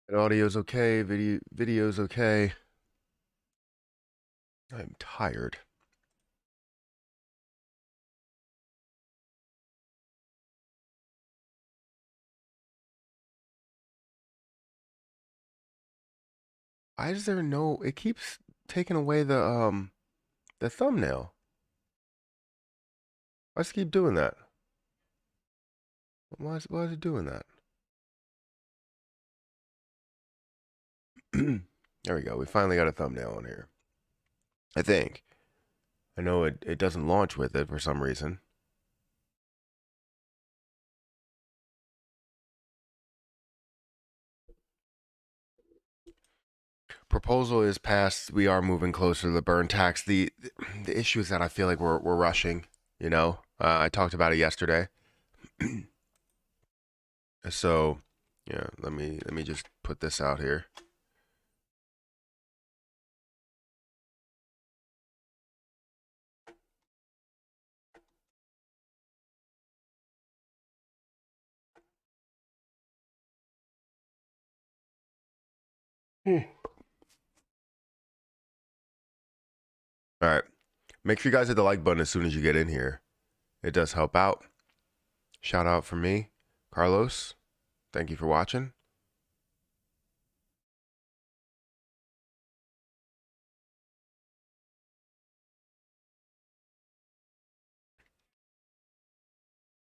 And audio's okay, video's okay. I'm tired. Why is there no? It keeps taking away the thumbnail. Why does it keep doing that? Why is it doing that? There we go. We finally got a thumbnail on here. I think. I know it doesn't launch with it for some reason. Proposal is passed. We are moving closer to the burn tax. The issue is that I feel like we're rushing. You know, I talked about it yesterday. So, yeah, let me just put this out here. All right. Make sure you guys hit the like button as soon as you get in here. It does help out. Shout out from me, Carlos. Thank you for watching.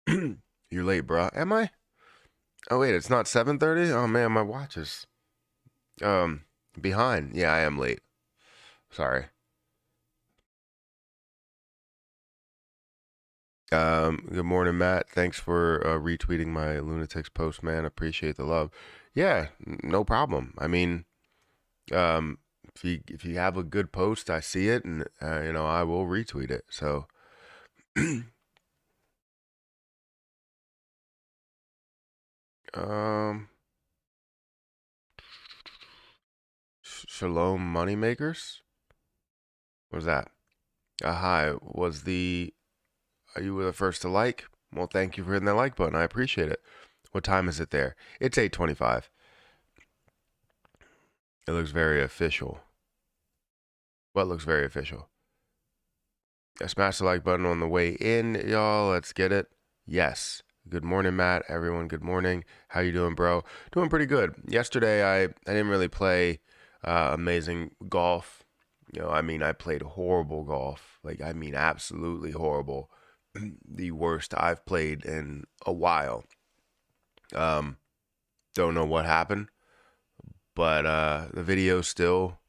You're late, bro. Am I? Oh wait, it's not 7:30. Oh man, my watch is behind. Yeah, I am late. Sorry. Good morning, Matt. Thanks for retweeting my Lunatics post, man. Appreciate the love. Yeah, no problem. I mean, um, if you have a good post, I see it, and I will retweet it. So, um, Shalom Moneymakers. What was that? Hi. Are you the first to like? Well, thank you for hitting that like button. I appreciate it. What time is it there? It's 8:25. It looks very official. What looks very official? Smash the like button on the way in, y'all. Let's get it. Yes. Good morning, Matt. Everyone, good morning. How you doing, bro? Doing pretty good. Yesterday, I didn't really play amazing golf. I mean, I played horrible golf. Like, I mean, absolutely horrible. The worst I've played in a while. Um, don't know what happened, but the video's still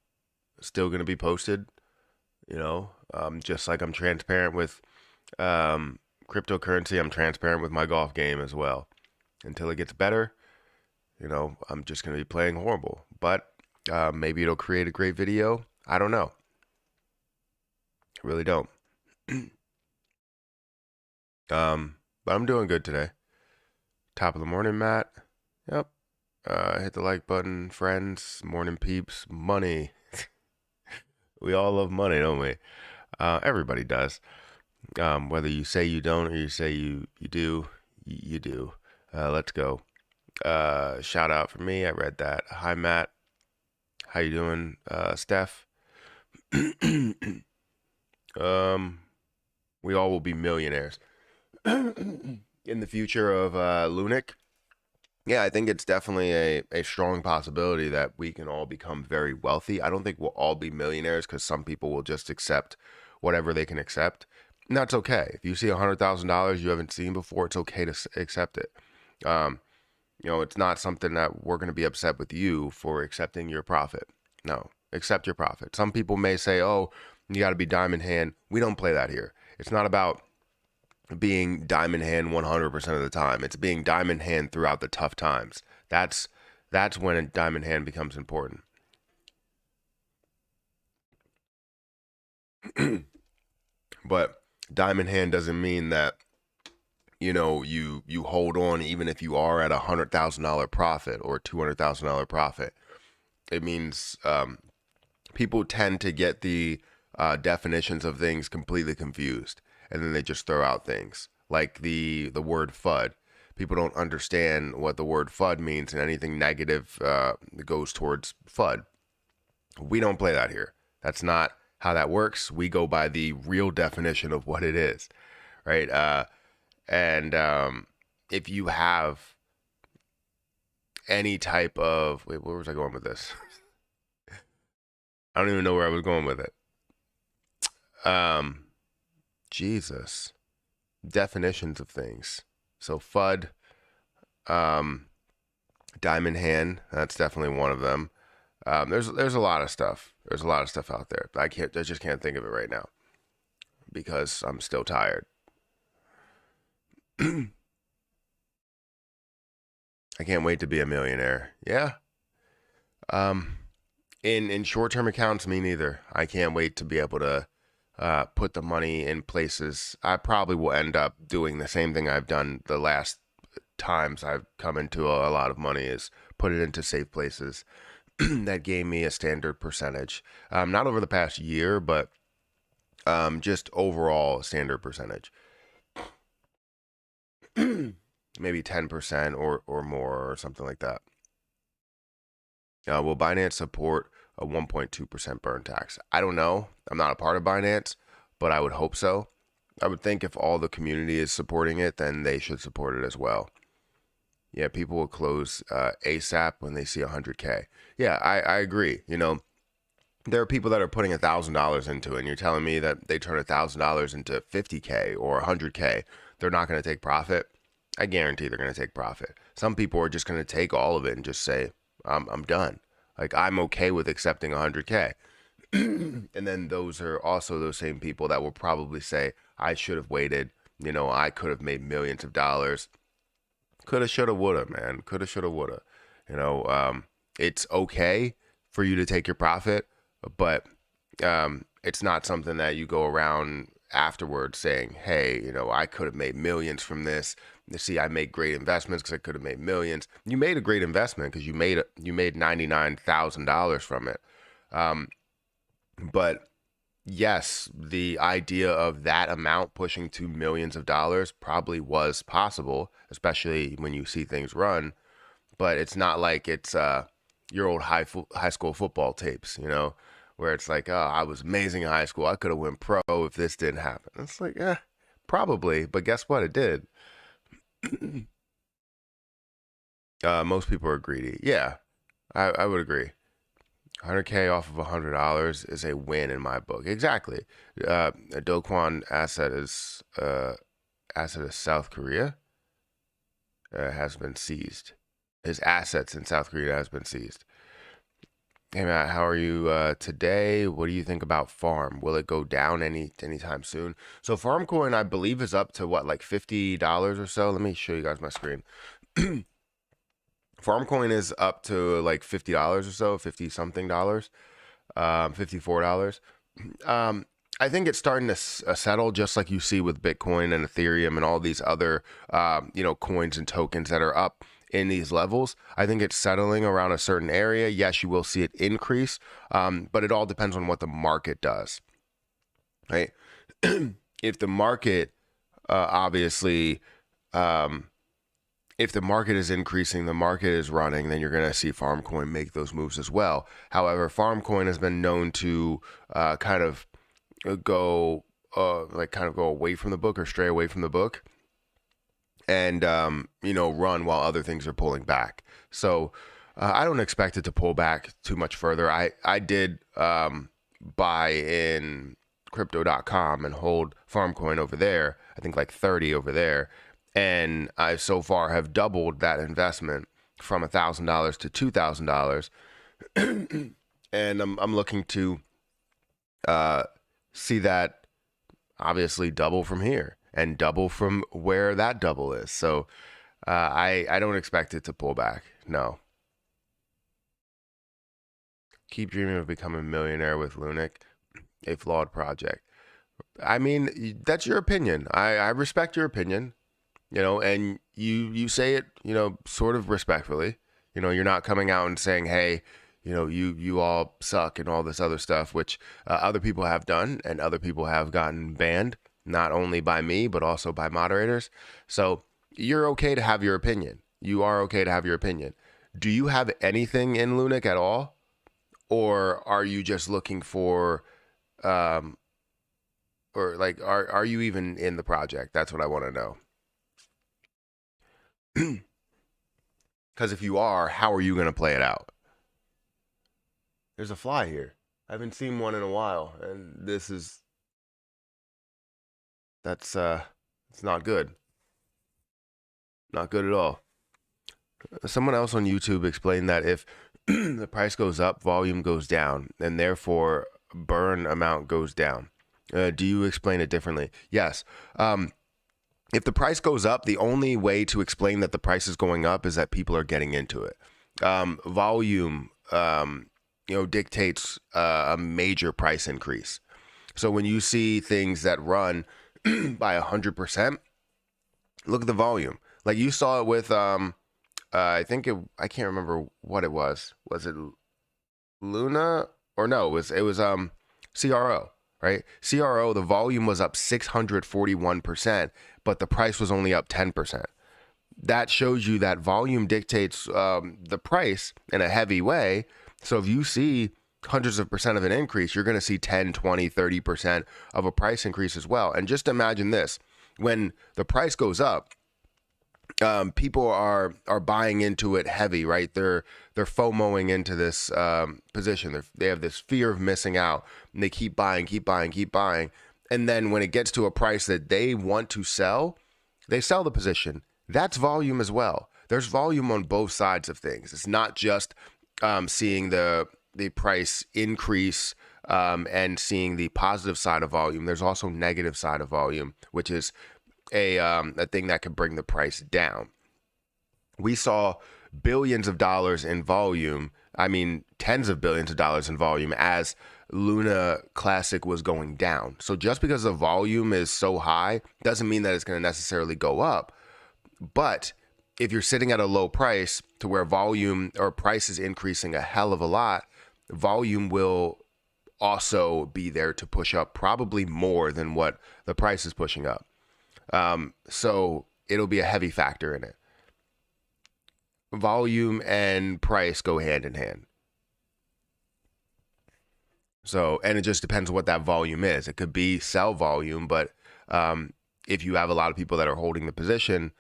gonna be posted. Just like I'm transparent with cryptocurrency, I'm transparent with my golf game as well. Until it gets better, I'm just gonna be playing horrible. But maybe it'll create a great video. I don't know. I really don't. But I'm doing good today. Top of the morning, Matt. Yep. Hit the like button, friends. Morning peeps. Money. We all love money, don't we? Everybody does. Whether you say you don't or you say you do, you do. Let's go. Shout out for me. I read that. Hi, Matt. How you doing, Steph? We all will be millionaires in the future of Lunix. Yeah, I think it's definitely a strong possibility that we can all become very wealthy. I don't think we'll all be millionaires because some people will just accept whatever they can accept. And that's okay. If you see $100,000 you haven't seen before, it's okay to accept it. Um, it's not something that we're going to be upset with you for accepting your profit. No, accept your profit. Some people may say, oh, you got to be diamond hand. We don't play that here. It's not about being diamond hand 100% of the time. It's being diamond hand throughout the tough times. That's when a diamond hand becomes important. But diamond hand doesn't mean that you hold on even if you are at $100,000 profit or $200,000 profit. It means people tend to get the definitions of things completely confused, and then they just throw out things like the word FUD. people don't understand what the word FUD means, and anything negative goes towards FUD. We don't play that here. That's not how that works. We go by the real definition of what it is, right? And if you have any type of, wait, where was I going with this? I don't even know where I was going with it. Jesus. Definitions of things. So FUD, diamond hand, that's definitely one of them. There's a lot of stuff. There's a lot of stuff out there. I just can't think of it right now because I'm still tired. I can't wait to be a millionaire. Yeah. In short-term accounts, me neither. I can't wait to be able to put the money in places. I probably will end up doing the same thing I've done the last times I've come into a lot of money, is put it into safe places that gave me a standard percentage. Not over the past year, but just overall standard percentage. Maybe 10% or more or something like that. Will Binance support a 1.2% burn tax? I don't know. I'm not a part of Binance, but I would hope so. I would think if all the community is supporting it, then they should support it as well. Yeah, people will close ASAP when they see 100K. Yeah, I agree. You know, there are people that are putting $1,000 into it, and you're telling me that they turn $1,000 into 50K or 100K. They're not going to take profit. I guarantee they're going to take profit. Some people are just going to take all of it and just say, I'm done. Like, I'm okay with accepting 100K. And then those are also those same people that will probably say, I should have waited. You know, I could have made millions of dollars. Coulda, shoulda, woulda, man. Coulda, shoulda, woulda. You know, it's okay for you to take your profit, but it's not something that you go around afterwards saying, hey, you know, I could have made millions from this. You see, I make great investments because I could have made millions. You made a great investment because you made $99,000 from it. But yes, the idea of that amount pushing to millions of dollars probably was possible, especially when you see things run. But it's not like it's your old high school football tapes, you know, where it's like, oh, I was amazing in high school. I could have went pro if this didn't happen. It's like, probably. But guess what? It did. Most people are greedy. Yeah, I would agree. 100K off of $100 is a win in my book. Exactly. A Do Kwon asset is South Korea has been seized. His assets in South Korea has been seized. Hey Matt, how are you today? What do you think about Farm? Will it go down anytime soon? So Farm Coin, I believe, is up to what, like $50 or so. Let me show you guys my screen. Farmcoin is up to like $50 or so, 50 something dollars, $54. I think it's starting to settle, just like you see with Bitcoin and Ethereum and all these other, coins and tokens that are up in these levels. I think it's settling around a certain area. Yes, you will see it increase, but it all depends on what the market does, right? If the market, obviously, if the market is increasing, the market is running, then you're going to see Farmcoin make those moves as well. However, Farmcoin has been known to kind of go away from the book or stray away from the book and, run while other things are pulling back. So I don't expect it to pull back too much further. I did buy in crypto.com and hold Farmcoin over there. I think like 30 over there. And I so far have doubled that investment from $1,000 to $2,000, and I'm looking to see that obviously double from here and double from where that double is. So I don't expect it to pull back. No. Keep dreaming of becoming a millionaire with Lunix, a flawed project. I mean, that's your opinion. I respect your opinion. And you say it, sort of respectfully. You're not coming out and saying, hey, you all suck and all this other stuff, which other people have done, and other people have gotten banned, not only by me, but also by moderators. So you're okay to have your opinion. You are okay to have your opinion. Do you have anything in Lunix at all? Or are you just looking for, or like, are you even in the project? That's what I want to know. Because if you are, how are you going to play it out? There's a fly here. I haven't seen one in a while, and that's it's not good. Not good at all. Someone else on YouTube explained that if the price goes up, volume goes down, and therefore burn amount goes down. Do you explain it differently? Yes. If the price goes up, the only way to explain that the price is going up is that people are getting into it. Volume, dictates a major price increase. So when you see things that run by 100%, look at the volume. Like you saw it with, I can't remember what it was. Was it Luna or no? It was CRO, right? CRO, the volume was up 641%, but the price was only up 10%. That shows you that volume dictates the price in a heavy way. So if you see hundreds of percent of an increase, you're going to see 10, 20, 30% of a price increase as well. And just imagine this, when the price goes up, people are buying into it heavy, right? They're FOMOing into this position. They have this fear of missing out, and they keep buying. And then when it gets to a price that they want to sell, they sell the position. That's volume as well. There's volume on both sides of things. It's not just seeing the price increase and seeing the positive side of volume. There's also negative side of volume, which is a thing that could bring the price down. We saw billions of dollars in volume. I mean, tens of billions of dollars in volume as Luna Classic was going down. So just because the volume is so high doesn't mean that it's going to necessarily go up. But if you're sitting at a low price to where volume or price is increasing a hell of a lot, volume will also be there to push up probably more than what the price is pushing up. So it'll be a heavy factor in it. Volume and price go hand in hand. So, and it just depends what that volume is. It could be sell volume, but if you have a lot of people that are holding the position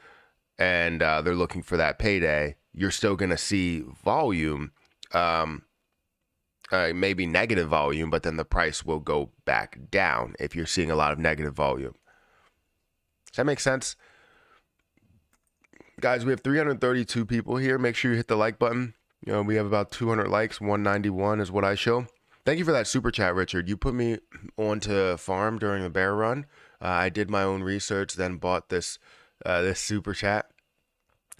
and they're looking for that payday, you're still going to see volume, maybe negative volume, but then the price will go back down if you're seeing a lot of negative volume. Does that make sense? Guys, we have 332 people here. Make sure you hit the like button. You know, we have about 200 likes. 191 is what I show. Thank you for that super chat, Richard. You put me on to farm during the bear run. I did my own research, then bought this super chat.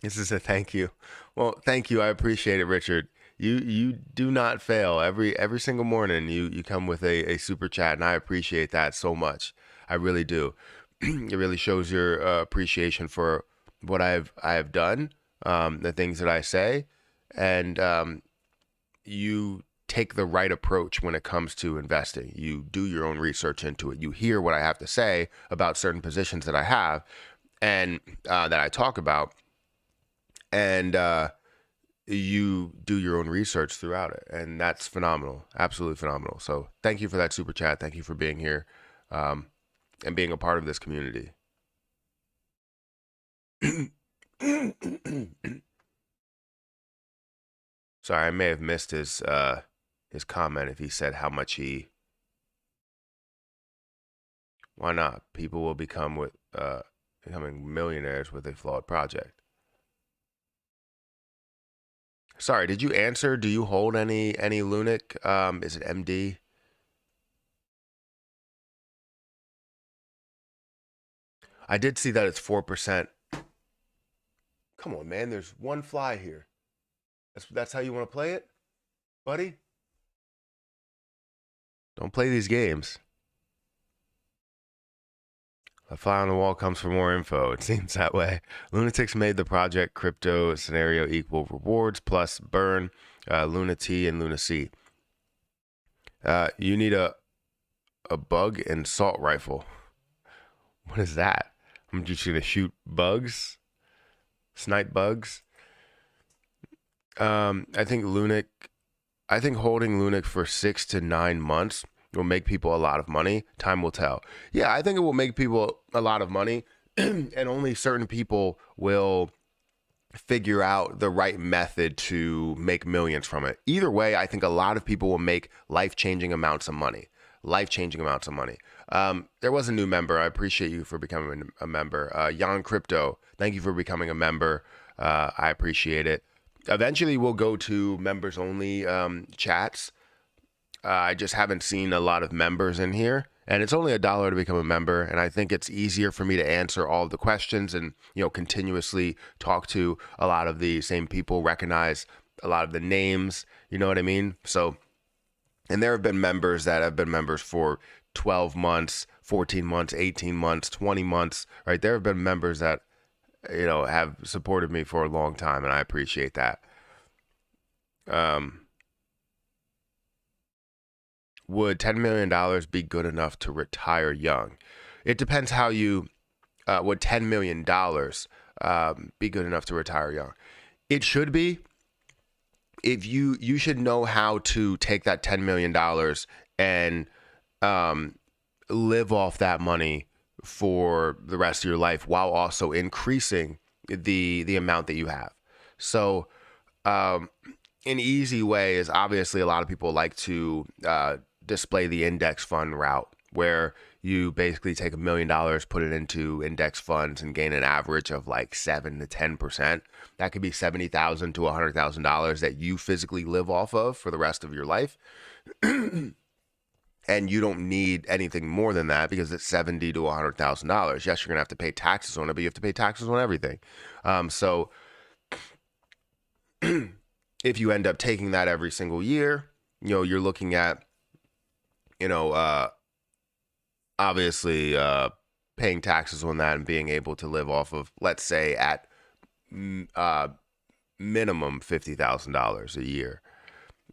This is a thank you. Well, thank you. I appreciate it, Richard. You do not fail. Every single morning you come with a super chat, and I appreciate that so much. I really do. It really shows your appreciation for what I have done, the things that I say, and you take the right approach when it comes to investing. You do your own research into it. You hear what I have to say about certain positions that I have and that I talk about, and you do your own research throughout it, and that's phenomenal, absolutely phenomenal. So thank you for that super chat. Thank you for being here and being a part of this community. Sorry, I may have missed his comment if he said how much he. Why not? People will becoming millionaires with a flawed project. Sorry, did you answer? Do you hold any Lunix? Is it MD? I did see that it's 4%. Come on, man. There's one fly here. That's how you want to play it, buddy? Don't play these games. A fly on the wall comes for more info. It seems that way. Lunatics made the project crypto scenario equal rewards plus burn, Luna T and Luna C. You need a bug and salt rifle. What is that? I'm just gonna shoot bugs. Snipe bugs. I think Lunix. I think holding Lunix for 6 to 9 months will make people a lot of money. Time will tell. Yeah, I think it will make people a lot of money, and only certain people will figure out the right method to make millions from it. Either way, I think a lot of people will make life-changing amounts of money. Life-changing amounts of money. There was a new member. I appreciate you for becoming a member. Jan Crypto, thank you for becoming a member. I appreciate it. Eventually, we'll go to members-only chats. I just haven't seen a lot of members in here, and it's only $1 to become a member. And I think it's easier for me to answer all of the questions and, you know, continuously talk to a lot of the same people, recognize a lot of the names. You know what I mean? So, and there have been members that have been members for 12 months, 14 months, 18 months, 20 months, right? There have been members that, you know, have supported me for a long time, and I appreciate that. Would $10 million be good enough to retire young? It depends how you, would $10 million be good enough to retire young? It should be. If you should know how to take that $10 million and live off that money for the rest of your life while also increasing the amount that you have. So an easy way is, obviously a lot of people like to display the index fund route, where you basically take $1 million, put it into index funds, and gain an average of like 7 to 10%. That could be $70,000 to $100,000 that you physically live off of for the rest of your life. And you don't need anything more than that, because it's $70,000 to $100,000. Yes, you're gonna have to pay taxes on it, but you have to pay taxes on everything. So if you end up taking that every single year, you know, you're looking at, you know, obviously paying taxes on that and being able to live off of, let's say, at minimum $50,000 a year.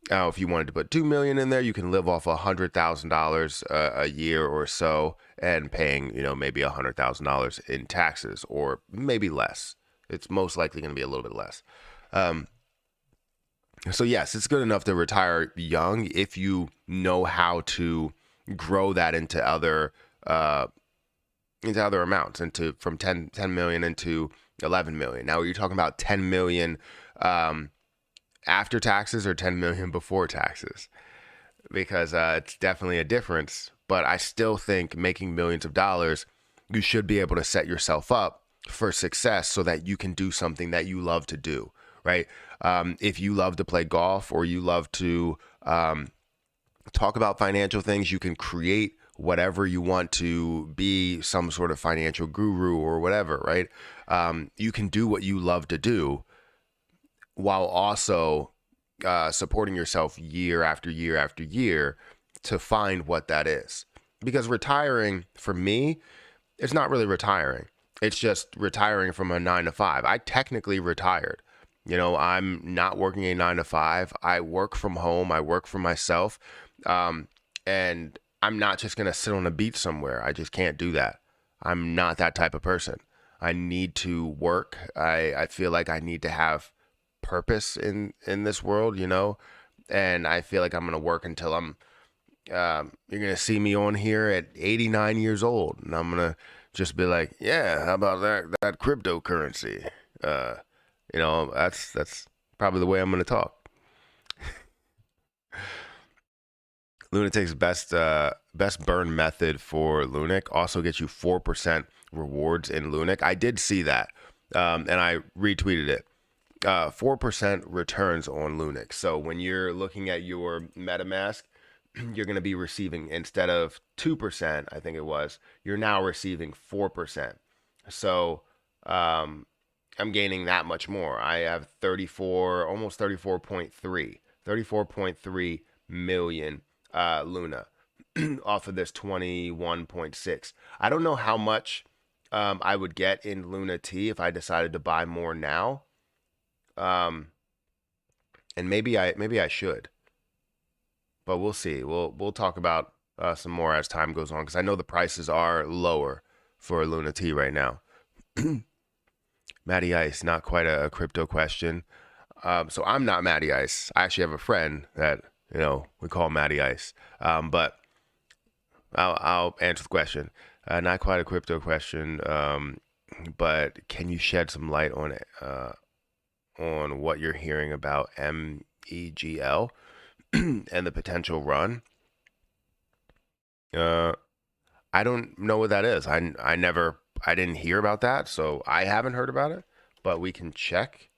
Now, if you wanted to put $2 million in there, you can live off $100,000 a year or so, and paying, you know, maybe $100,000 in taxes, or maybe less. It's most likely going to be a little bit less. So yes, it's good enough to retire young if you know how to grow that into other amounts, from 10 million into 11 million. Now, are you talking about 10 million after taxes or 10 million before taxes? Because it's definitely a difference. But I still think making millions of dollars, you should be able to set yourself up for success so that you can do something that you love to do, right? If you love to play golf, or you love to talk about financial things, you can create whatever you want to be, some sort of financial guru or whatever, right? You can do what you love to do while also supporting yourself year after year after year to find what that is. Because retiring, for me, it's not really retiring. It's just retiring from a 9 to 5. I technically retired. You know, I'm not working a 9 to 5. I work from home. I work for myself. And I'm not just going to sit on a beach somewhere. I just can't do that. I'm not that type of person. I need to work. I feel like I need to have purpose in this world, you know, and I feel like I'm going to work until I'm, you're going to see me on here at 89 years old, and I'm going to just be like, yeah, how about that cryptocurrency? You know, that's probably the way I'm going to talk. Lunatics best burn method for Lunix also gets you 4% rewards in Lunix. I did see that, and I retweeted it. 4% returns on Lunix. So when you're looking at your MetaMask, you're going to be receiving, instead of 2%, I think it was, you're now receiving 4%. So I'm gaining that much more. I have 34.3 million Luna off of this 21.6. I don't know how much I would get in Luna T if I decided to buy more now. And maybe I should, but we'll see. We'll talk about some more as time goes on, because I know the prices are lower for Luna T right now. Matty Ice, not quite a crypto question. So I'm not Matty Ice. I actually have a friend that, we call Matty Ice. But I'll answer the question. Not quite a crypto question, but can you shed some light on what you're hearing about MEGL and the potential run? I don't know what that is. I didn't hear about that, so I haven't heard about it. But we can check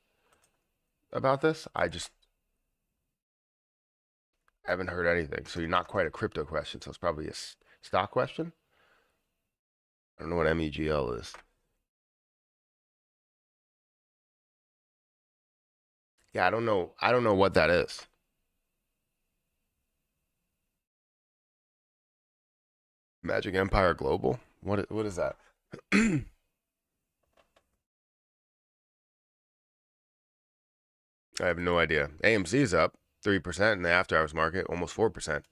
about this. I just haven't heard anything. So you're not quite a crypto question. So it's probably a stock question. I don't know what MEGL is. Yeah, I don't know. I don't know what that is. Magic Empire Global. What is that? I have no idea. AMC is up 3% in the after hours market, almost 4%.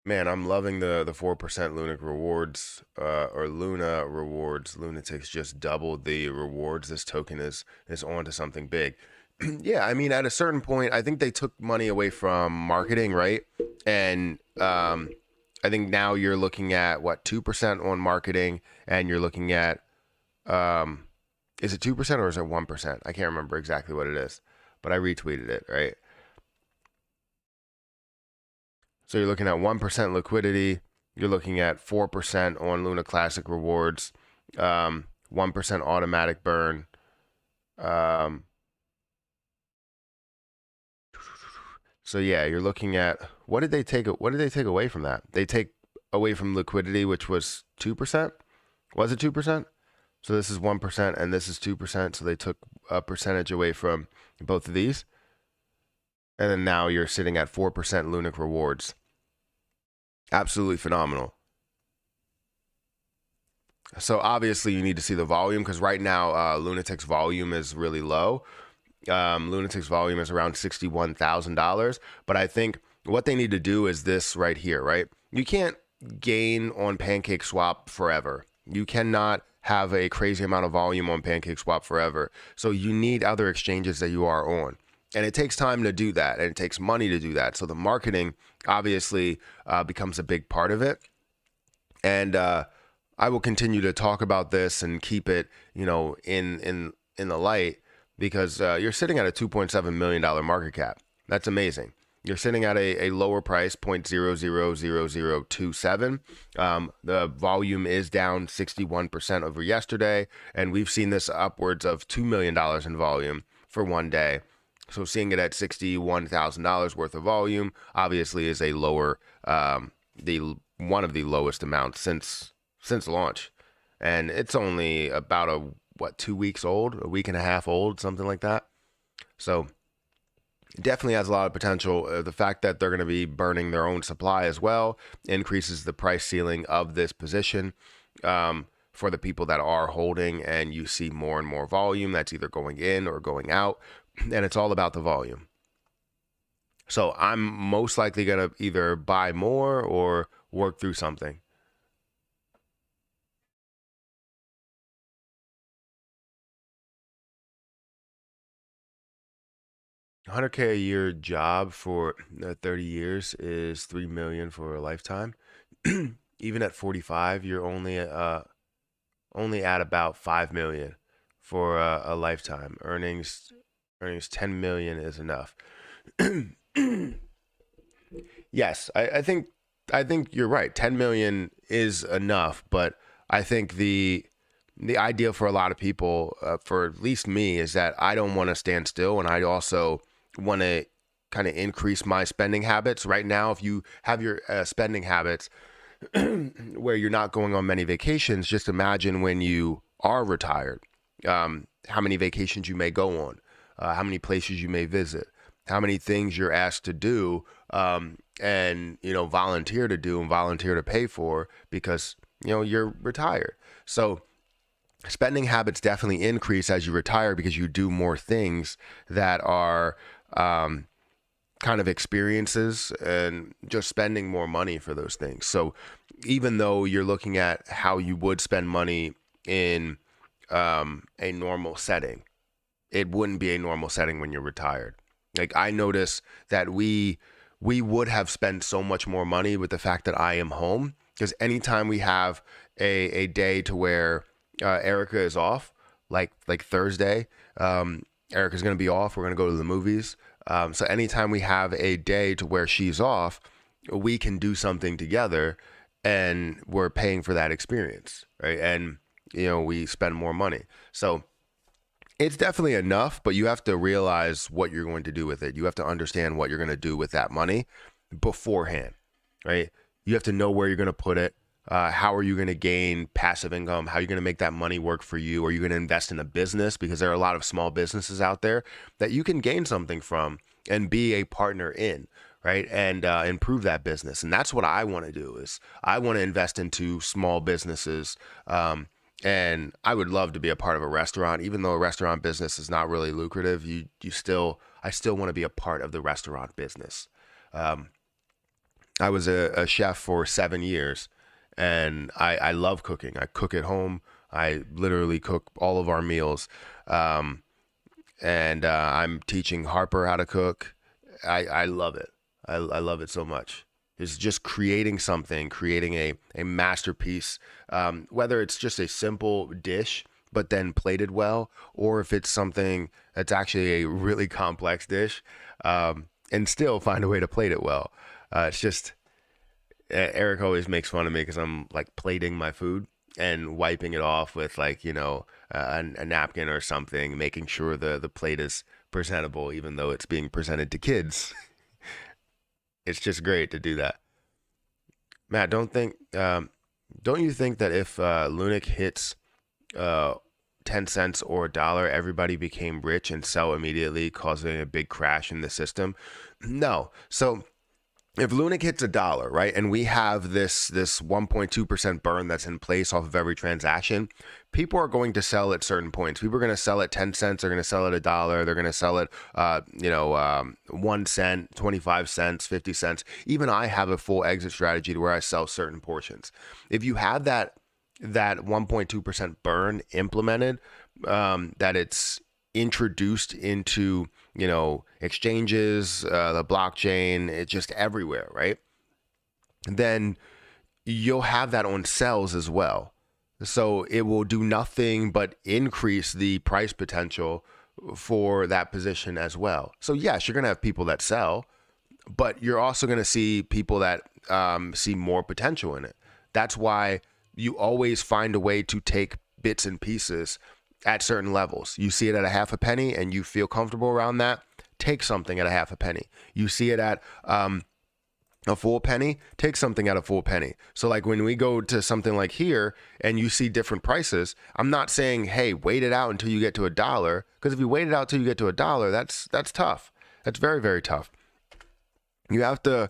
Man, I'm loving the 4% Lunic rewards, or Luna rewards. Lunatics just doubled the rewards. This token is on to something big. Yeah, I mean, at a certain point, I think they took money away from marketing, right? And I think now you're looking at what, 2% on marketing, and you're looking at is it 2% or is it 1%? I can't remember exactly what it is, but I retweeted it, right? So you're looking at 1% liquidity. You're looking at 4% on Luna Classic rewards, 1% automatic burn. So yeah, you're looking at what did they take? What did they take away from that? They take away from liquidity, which was 2%. Was it 2%? So this is 1% and this is 2%. So they took a percentage away from both of these. And then now you're sitting at 4% Lunic rewards. Absolutely phenomenal. So obviously you need to see the volume because right now Lunatic's volume is really low. Lunatic's volume is around $61,000. But I think what they need to do is this right here, right? You can't gain on Pancake Swap forever. You cannot have a crazy amount of volume on Pancake Swap forever. So you need other exchanges that you are on. And it takes time to do that, and it takes money to do that. So the marketing obviously becomes a big part of it. And I will continue to talk about this and keep it, in the light because you're sitting at a $2.7 million market cap. That's amazing. You're sitting at a lower price, 0.000027. The volume is down 61% over yesterday, and we've seen this upwards of $2 million in volume for one day. So seeing it at $61,000 worth of volume obviously is a lower, the one of the lowest amounts since launch, and it's only about 2 weeks old, a week and a half old, something like that. So definitely has a lot of potential. The fact that they're going to be burning their own supply as well increases the price ceiling of this position for the people that are holding, and you see more and more volume that's either going in or going out, and it's all about the volume. So I'm most likely going to either buy more or work through something. 100K a year job for 30 years is 3 million for a lifetime. Even at 45, you're only at about 5 million for a lifetime. Earnings 10 million is enough. Yes, I think you're right. 10 million is enough, but I think the idea for a lot of people, for at least me, is that I don't want to stand still, and I also want to kind of increase my spending habits. Right now, if you have your spending habits where you're not going on many vacations, just imagine when you are retired, how many vacations you may go on, how many places you may visit, how many things you're asked to do, and volunteer to do and volunteer to pay for because you're retired. So spending habits definitely increase as you retire because you do more things that are kind of experiences and just spending more money for those things. So even though you're looking at how you would spend money in a normal setting, it wouldn't be a normal setting when you're retired. Like I notice that we would have spent so much more money with the fact that I am home, because anytime we have a day to where Erica is off, like Thursday, Erica's going to be off. We're going to go to the movies. So anytime we have a day to where she's off, we can do something together, and we're paying for that experience, right? And, we spend more money. So it's definitely enough, but you have to realize what you're going to do with it. You have to understand what you're going to do with that money beforehand, right? You have to know where you're going to put it. How are you going to gain passive income? How are you going to make that money work for you? Are you going to invest in a business? Because there are a lot of small businesses out there that you can gain something from and be a partner in, right? And improve that business. And that's what I want to do. Is I want to invest into small businesses. And I would love to be a part of a restaurant, even though a restaurant business is not really lucrative. I still want to be a part of the restaurant business. I was a chef for 7 years. And I love cooking. I cook at home. I literally cook all of our meals. And I'm teaching Harper how to cook. I love it. I love it so much. It's just creating something, creating a masterpiece, whether it's just a simple dish, but then plated well, or if it's something that's actually a really complex dish, and still find a way to plate it well. It's just... Eric always makes fun of me because I'm like plating my food and wiping it off with like, a napkin or something, making sure the plate is presentable, even though it's being presented to kids. It's just great to do that. Matt, don't you think that if Lunix hits 10 cents or a dollar, everybody became rich and sell immediately, causing a big crash in the system? No. So if Lunix hits $1, right, and we have this 1.2% burn that's in place off of every transaction, people are going to sell at certain points. People are going to sell at 10 cents. They're going to sell at $1. They're going to sell at 1 cent, 25 cents, 50 cents. Even I have a full exit strategy to where I sell certain portions. If you have that 1.2% burn implemented, that it's introduced into exchanges, the blockchain, it's just everywhere, right? Then you'll have that on sales as well. So it will do nothing but increase the price potential for that position as well. So yes, you're going to have people that sell, but you're also going to see people that see more potential in it. That's why you always find a way to take bits and pieces at certain levels. You see it at a half a penny and you feel comfortable around that, take something at a half a penny. You see it at a full penny, take something at a full penny. So like when we go to something like here and you see different prices, I'm not saying, hey, wait it out until you get to $1, because if you wait it out till you get to $1, that's tough. That's very, very tough. You have to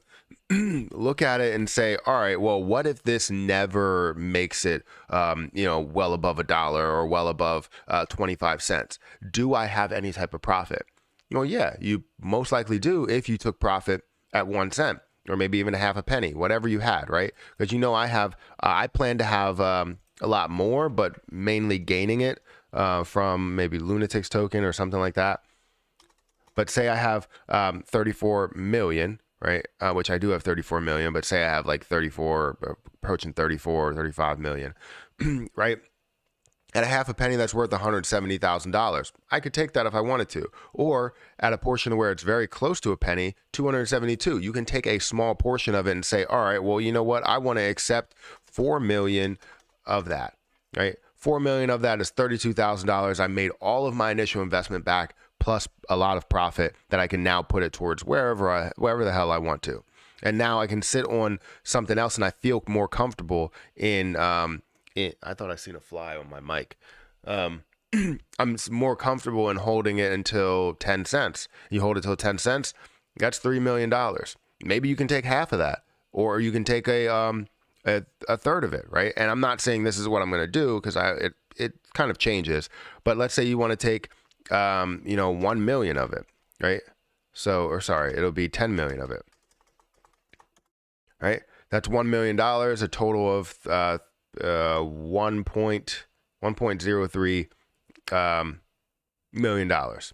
look at it and say, all right, well, what if this never makes it, well above $1 or well above 25 cents? Do I have any type of profit? Well, yeah, you most likely do if you took profit at 1 cent or maybe even a half a penny, whatever you had, right? Because I plan to have a lot more, but mainly gaining it from maybe Lunix token or something like that. But say I have 34 million, right? Which I do have 34 million, but say I have like 34, approaching 34 or 35 million, right? At a half a penny, that's worth $170,000. I could take that if I wanted to. Or at a portion where it's very close to a penny, 272. You can take a small portion of it and say, all right, well, you know what? I want to accept 4 million of that, right? 4 million of that is $32,000. I made all of my initial investment back, plus a lot of profit that I can now put it towards wherever the hell I want to. And now I can sit on something else and I feel more comfortable in, I thought I seen a fly on my mic. I'm more comfortable in holding it until 10 cents. You hold it till 10 cents, that's $3 million. Maybe you can take half of that, or you can take a third of it, right? And I'm not saying this is what I'm going to do, because it kind of changes. But let's say you want to take 1 million of it, right? So, or sorry, it'll be 10 million of it, right? That's $1 million, a total of 1.03 million dollars.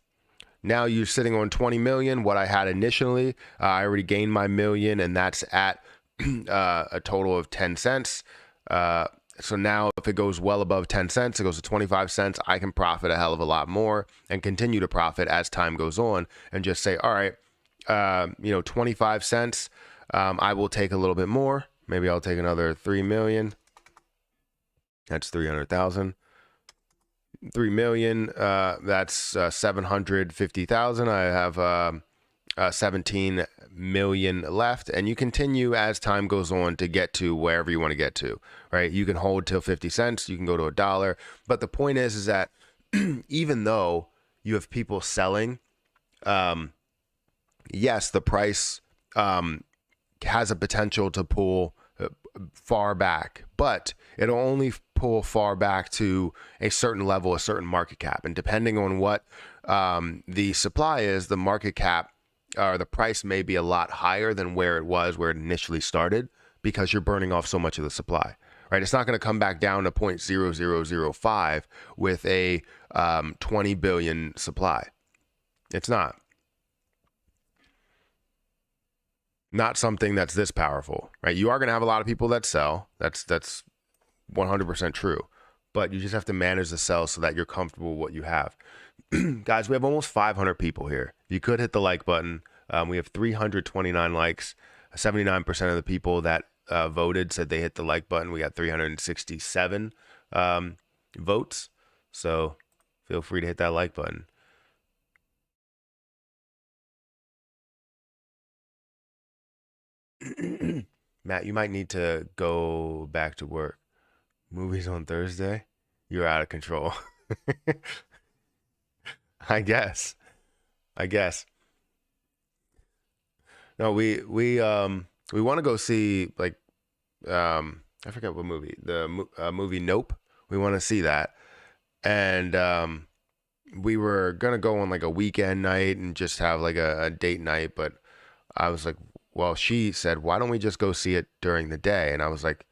Now you're sitting on 20 million. What I had initially, I already gained my million, and that's at a total of 10 cents. So now if it goes well above 10 cents, it goes to 25 cents, I can profit a hell of a lot more and continue to profit as time goes on and just say, all right, 25 cents, I will take a little bit more. Maybe I'll take another 3 million. That's 300,000. 3 million, that's 750,000. I have 17 million left, and you continue as time goes on to get to wherever you want to get to, right? You can hold till 50 cents, you can go to $1, but the point is that even though you have people selling, yes, the price has a potential to pull far back, but it'll only pull far back to a certain level, a certain market cap, and depending on what the supply is, the market cap or the price may be a lot higher than where it initially started, because you're burning off so much of the supply, right? It's not going to come back down to 0.0005 with a 20 billion supply. It's not something that's this powerful, right? You are going to have a lot of people that sell. That's 100% true, but you just have to manage the sell so that you're comfortable with what you have. Guys, we have almost 500 people here. You could hit the like button. We have 329 likes. 79% of the people that voted said they hit the like button. We got 367 votes. So feel free to hit that like button. Matt, you might need to go back to work. Movies on Thursday? You're out of control. I guess. No, we want to go see, like, I forget what movie. The movie Nope. We want to see that. And we were gonna go on like a weekend night and just have like a date night, but I was like, well, she said, why don't we just go see it during the day? And I was like,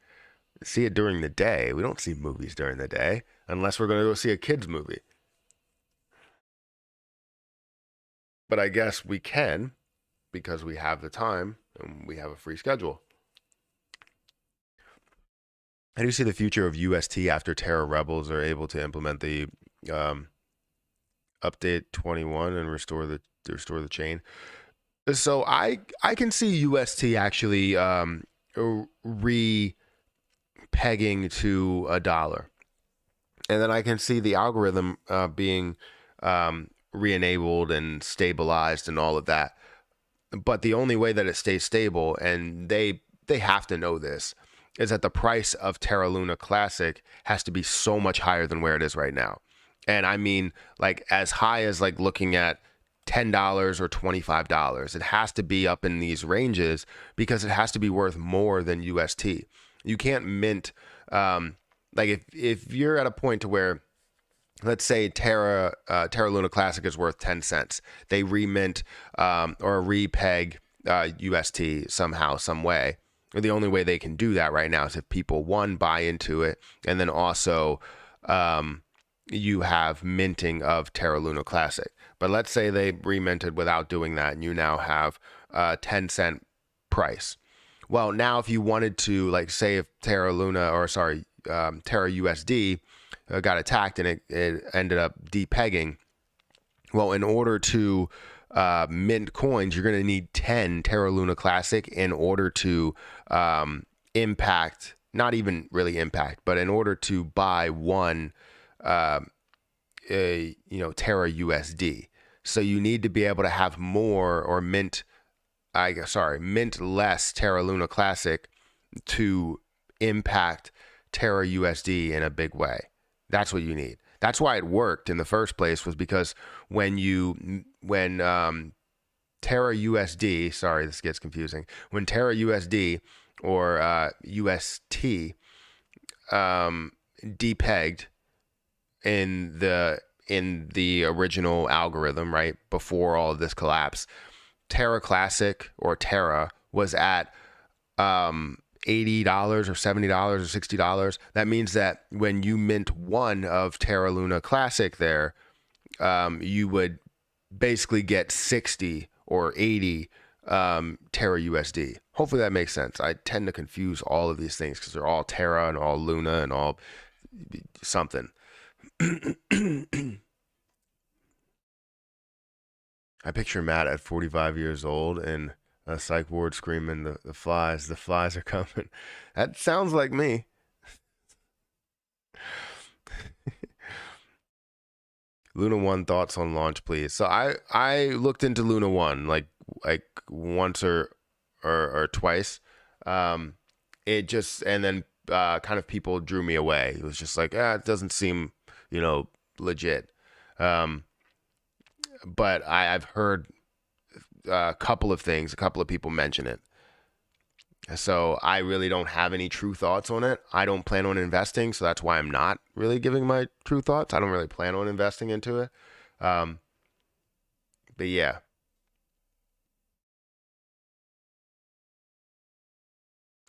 see it during the day? We don't see movies during the day unless we're going to go see a kid's movie. But I guess we can, because we have the time and we have a free schedule. How do you see the future of UST after Terra Rebels are able to implement the update 21 and restore the chain? So I can see UST actually re-pegging to $1, and then I can see the algorithm being re-enabled and stabilized and all of that. But the only way that it stays stable, and they have to know this, is that the price of Terra Luna Classic has to be so much higher than where it is right now. And I mean, like, as high as like looking at $10 or $25. It has to be up in these ranges because it has to be worth more than UST. You can't mint, like if you're at a point to where, let's say Terra Luna Classic is worth 10 cents. They remint or repeg UST somehow, some way. The only way they can do that right now is if people, one, buy into it, and then also you have minting of Terra Luna Classic. But let's say they reminted without doing that, and you now have a 10-cent price. Well, now if you wanted to, like, say if Terra USD got attacked and it ended up depegging, well, in order to mint coins, you're going to need 10 Terra Luna Classic in order to impact, not even really impact, but in order to buy one Terra USD. So you need to be able to have more or mint less Terra Luna Classic to impact Terra USD in a big way. That's what you need. That's why it worked in the first place, was because when Terra USD, sorry, this gets confusing. When Terra USD or UST depegged in the original algorithm, right before all of this collapse, Terra Classic or Terra was at $80 or $70 or $60, that means that when you mint one of Terra Luna Classic there, you would basically get 60 or 80 Terra USD. Hopefully that makes sense. I tend to confuse all of these things because they're all Terra and all Luna and all something. I picture Matt at 45 years old and a psych ward screaming, the flies are coming. That sounds like me. Luna One thoughts on launch, please. So I looked into Luna One like once or twice. It just, and then kind of people drew me away. It was just like, it doesn't seem, legit. But I've heard a couple of things, a couple of people mention it. So I really don't have any true thoughts on it. I don't plan on investing, so that's why I'm not really giving my true thoughts. I don't really plan on investing into it. But yeah.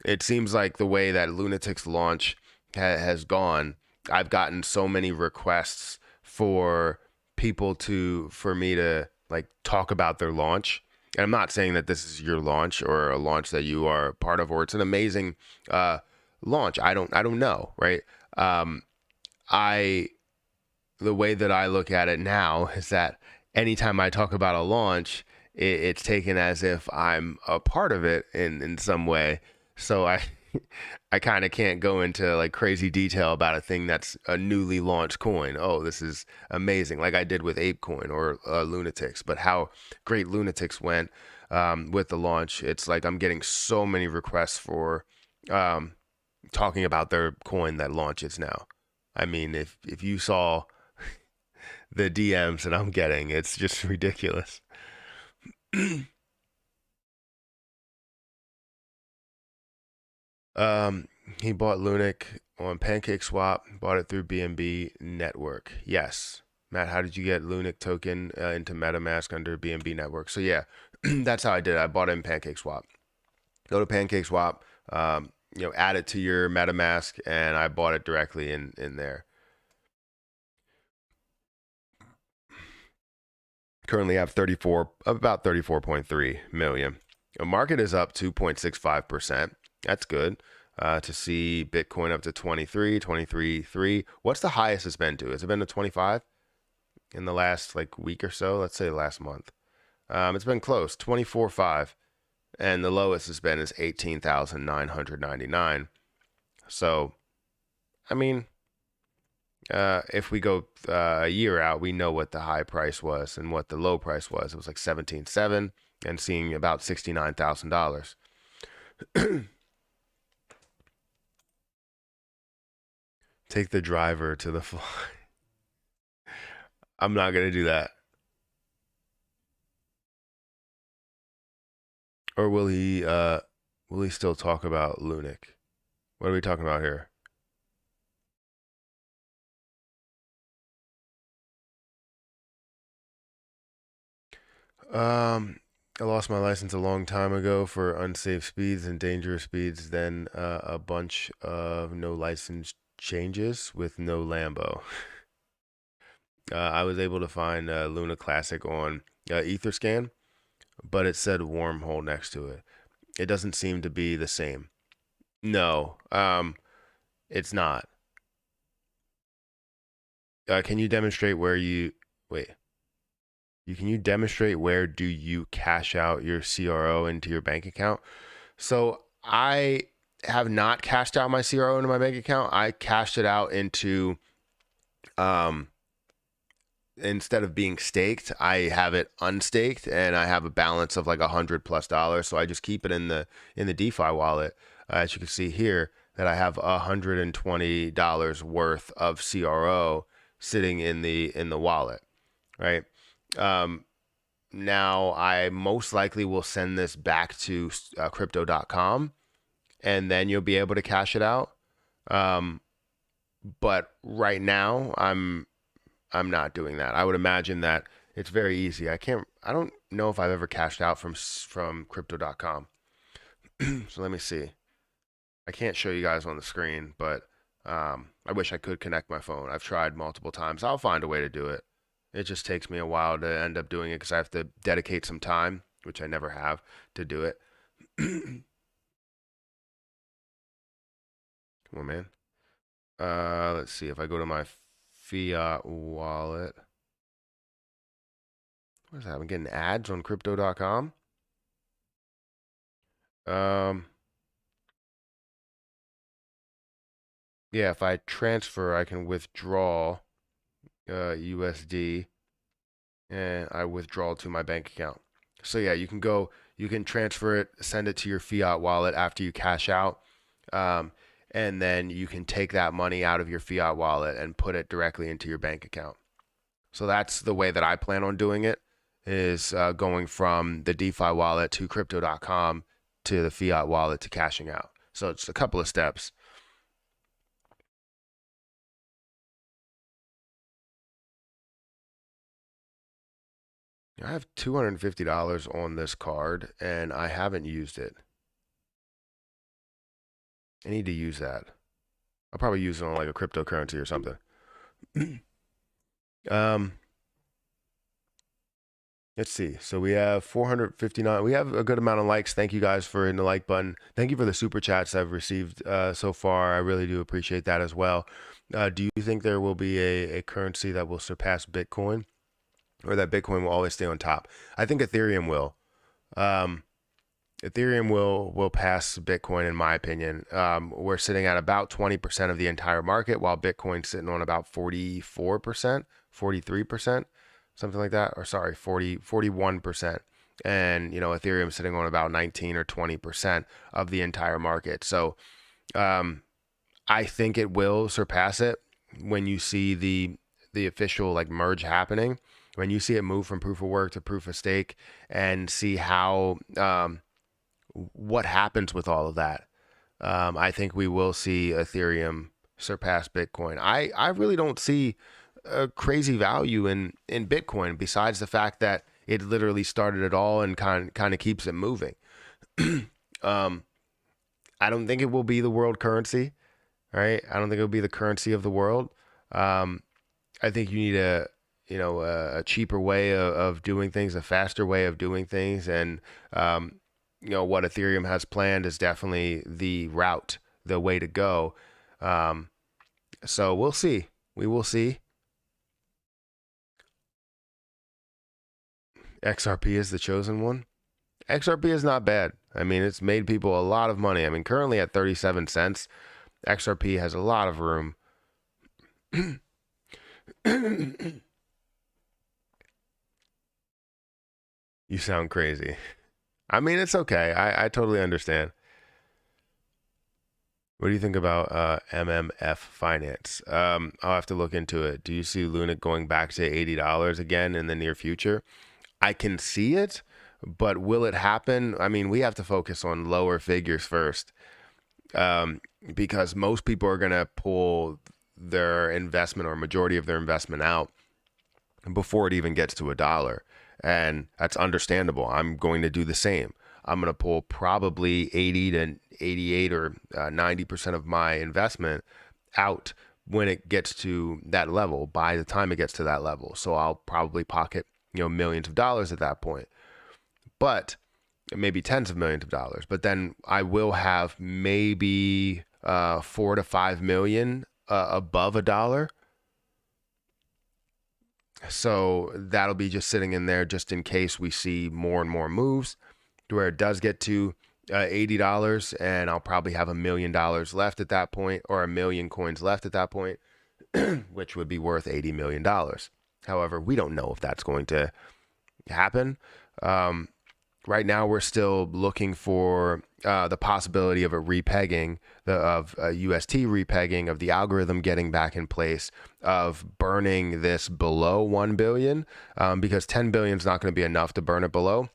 It seems like the way that Lunatics launch has gone, I've gotten so many requests for for me to like talk about their launch. And I'm not saying that this is your launch or a launch that you are part of, or it's an amazing launch. I don't know, right? The way that I look at it now is that anytime I talk about a launch, it's taken as if I'm a part of it in some way. So I kind of can't go into like crazy detail about a thing that's a newly launched coin. Oh, this is amazing, like I did with ApeCoin or Lunatics. But how great Lunatics went with the launch, it's like I'm getting so many requests for talking about their coin that launches now. I mean, if you saw the DMs that I'm getting, it's just ridiculous. He bought Lunix on PancakeSwap, bought it through BNB Network. Yes. Matt, how did you get Lunix token into MetaMask under BNB Network? So yeah, that's how I did it. I bought it in PancakeSwap. Go to PancakeSwap, add it to your MetaMask, and I bought it directly in there. Currently have about 34.3 million. The market is up 2.65%. That's good. To see Bitcoin up to 23.3. What's the highest it's been to? Has it been to 25 in the last like week or so? Let's say last month. It's been close, 24.5, and the lowest it's been is 18,999. So, I mean, if we go a year out, we know what the high price was and what the low price was. It was like 17.7 and seeing about $69,000. Take the driver to the fly. I'm not gonna do that. Or will he still talk about Lunix? What are we talking about here? I lost my license a long time ago for unsafe speeds and dangerous speeds. Then a bunch of no license changes with no Lambo. I was able to find Luna Classic on Etherscan, but it said wormhole next to it. It doesn't seem to be the same. No, it's not. Can you demonstrate where you wait? Can you demonstrate where do you cash out your CRO into your bank account? So I have not cashed out my CRO into my bank account. I cashed it out into instead of being staked, I have it unstaked, and I have a balance of like $100+. So I just keep it in the DeFi wallet. As you can see here, that I have $120 worth of CRO sitting in the wallet, right? Now I most likely will send this back to crypto.com, and then you'll be able to cash it out. But right now I'm not doing that. I would imagine that it's very easy. I know if I've ever cashed out from crypto.com. So let me see. I can't show you guys on the screen, but I wish I could connect my phone. I've tried multiple times. I'll find a way to do it. It just takes me a while to end up doing it because I have to dedicate some time, which I never have, to do it. Come on, man. Let's see if I go to my fiat wallet. What is that? I'm getting ads on crypto.com. Yeah, if I transfer, I can withdraw USD, and I withdraw to my bank account. So yeah, you can transfer it, send it to your fiat wallet after you cash out, and then you can take that money out of your fiat wallet and put it directly into your bank account. So that's the way that I plan on doing it, is going from the DeFi wallet to crypto.com to the fiat wallet to cashing out. So it's a couple of steps. I have $250 on this card and I haven't used it. I need to use that. I'll probably use it on like a cryptocurrency or something. Let's see. So we have 459. We have a good amount of likes. Thank you guys for hitting the like button. Thank you for the super chats I've received so far. I really do appreciate that as well. Do you think there will be a currency that will surpass Bitcoin, or that Bitcoin will always stay on top? I think Ethereum will. Ethereum will pass Bitcoin, in my opinion. We're sitting at about 20% of the entire market, while Bitcoin's sitting on about 44%, 43%, something like that. Or sorry, 41%. And, Ethereum sitting on about 19 or 20% of the entire market. So I think it will surpass it when you see the official like merge happening, when you see it move from proof of work to proof of stake, and see how what happens with all of that. I think we will see Ethereum surpass Bitcoin. I really don't see a crazy value in Bitcoin, besides the fact that it literally started it all and kind of keeps it moving. I don't think it will be the world currency, right? I don't think it'll be the currency of the world. I think you need a cheaper way of doing things, a faster way of doing things, and what Ethereum has planned is definitely the route, the way to go. So we'll see. We will see. XRP is the chosen one. XRP is not bad. I mean, it's made people a lot of money. I mean, currently at 37 cents, XRP has a lot of room. You sound crazy. I mean, it's okay. I totally understand. What do you think about MMF Finance? I'll have to look into it. Do you see Lunix going back to $80 again in the near future? I can see it, but will it happen? I mean, we have to focus on lower figures first, because most people are going to pull their investment, or majority of their investment, out before it even gets to $1. And that's understandable. I'm going to do the same. I'm going to pull probably 80 to 88 or 90% of my investment out when it gets to that level, by the time it gets to that level. So I'll probably pocket, millions of dollars at that point, but maybe tens of millions of dollars. But then I will have maybe 4 to 5 million above $1. So that'll be just sitting in there just in case we see more and more moves to where it does get to $80, and I'll probably have $1 million left at that point, or 1 million coins left at that point, which would be worth $80 million. However, we don't know if that's going to happen. Right now, we're still looking for the possibility of a repegging, of a UST repegging, of the algorithm getting back in place, of burning this below 1 billion, because 10 billion is not going to be enough to burn it below.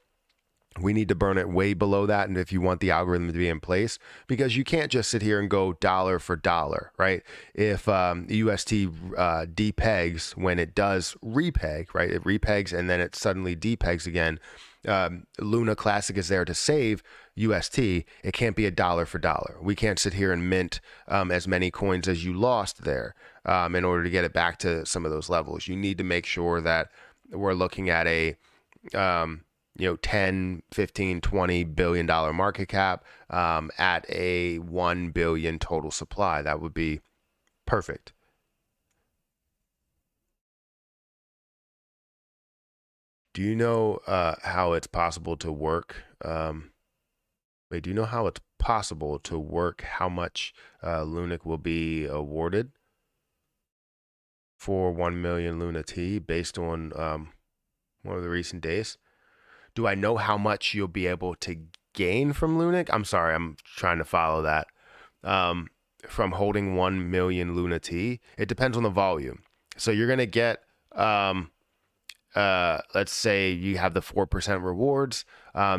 We need to burn it way below that. And if you want the algorithm to be in place, because you can't just sit here and go dollar for dollar, right? If UST depegs when it does repeg, right? It repegs and then it suddenly depegs again. Luna Classic is there to save UST. It can't be a dollar for dollar. We can't sit here and mint as many coins as you lost there in order to get it back to some of those levels. You need to make sure that we're looking at a 10, 15, 20 billion dollar market cap at a 1 billion total supply. That would be perfect. Do you know how it's possible to work? Do you know how it's possible to work how much Lunix will be awarded for 1 million Luna T based on one of the recent days? Do I know how much you'll be able to gain from Lunix? I'm sorry, I'm trying to follow that. From holding 1 million Luna T, it depends on the volume. So you're going to get, let's say you have the 4% rewards,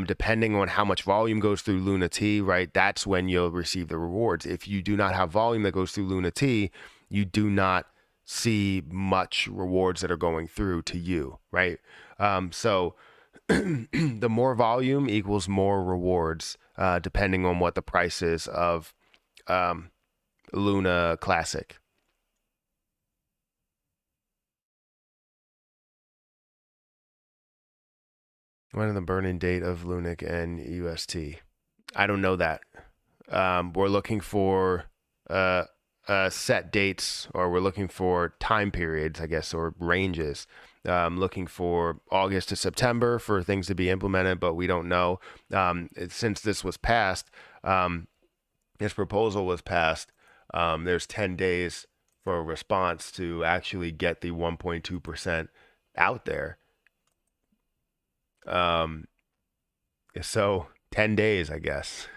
depending on how much volume goes through Luna T, right? That's when you'll receive the rewards. If you do not have volume that goes through Luna T, you do not see much rewards that are going through to you, right? So the more volume equals more rewards, depending on what the price is of Luna Classic. When is the burning date of Lunix and UST? I don't know that. We're looking for set dates, or we're looking for time periods, I guess, or ranges. Looking for August to September for things to be implemented, but we don't know. Since this was passed, this proposal was passed, there's 10 days for a response to actually get the 1.2% out there. So 10 days, I guess.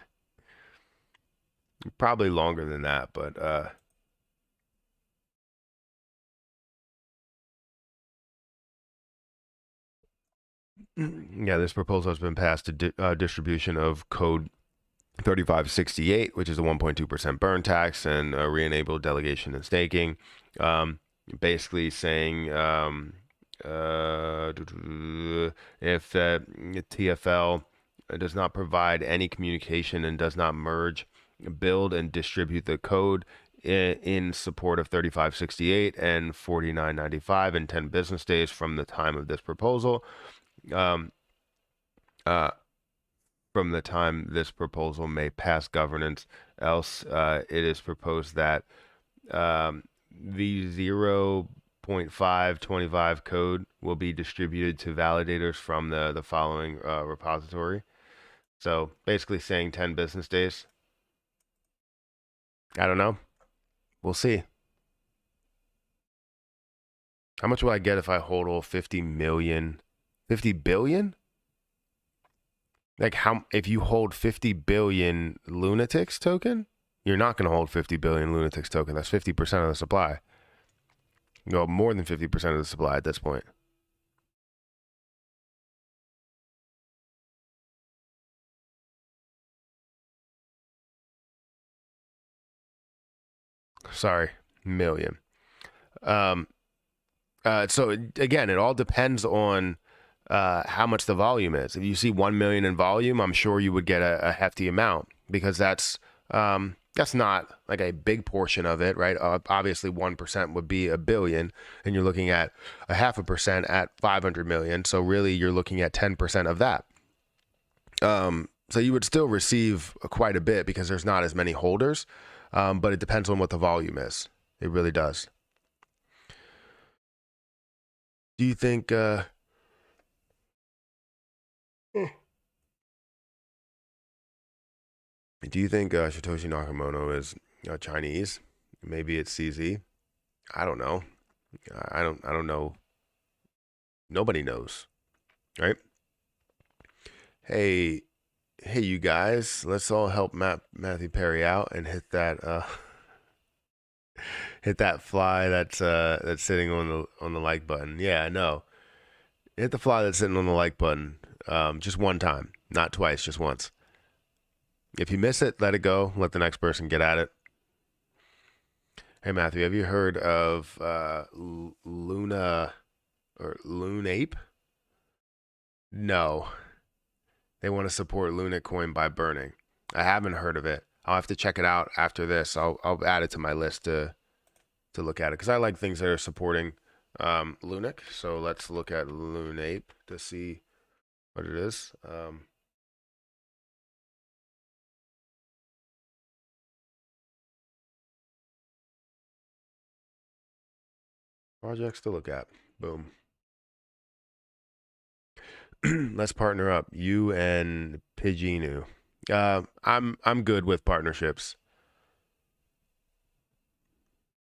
Probably longer than that, but yeah, this proposal has been passed to distribution of code 3568, which is a 1.2% burn tax, and re-enable delegation and staking. Basically saying if TFL does not provide any communication and does not merge, build, and distribute the code in support of 3568 and 4995 in 10 business days from the time of this proposal. From the time this proposal may pass governance, else it is proposed that the 0.525 code will be distributed to validators from the following repository. So basically saying 10 business days. I don't know. We'll see. How much will I get if I hold all 50 million? 50 billion? Like, how, if you hold 50 billion Lunatics token, you're not going to hold 50 billion Lunatics token. That's 50% of the supply. Well, more than 50% of the supply at this point. Sorry, million. So again, it all depends on how much the volume is. If you see 1 million in volume, I'm sure you would get a hefty amount, because that's not like a big portion of it, right? Obviously, 1% would be a billion, and you're looking at a 0.5% at 500 million. So really, you're looking at 10% of that. So you would still receive quite a bit because there's not as many holders, but it depends on what the volume is. It really does. Do you think? Do you think Satoshi Nakamoto is Chinese? Maybe it's CZ. I don't know. I don't know. Nobody knows, right? Hey, you guys, let's all help Matthew Perry out and hit that hit that fly that's sitting on the like button. Yeah, I know. Hit the fly that's sitting on the like button just one time. not twice, just once. If you miss it, let it go. Let the next person get at it. Hey, Matthew, have you heard of Luna or Lunape? No. They want to support Luna Coin by burning. I haven't heard of it. I'll have to check it out after this. I'll add it to my list to look at it because I like things that are supporting Lunix. So let's look at Lunape to see what it is. Projects to look at. Boom. Let's partner up. You and Pidgeinu. I'm good with partnerships.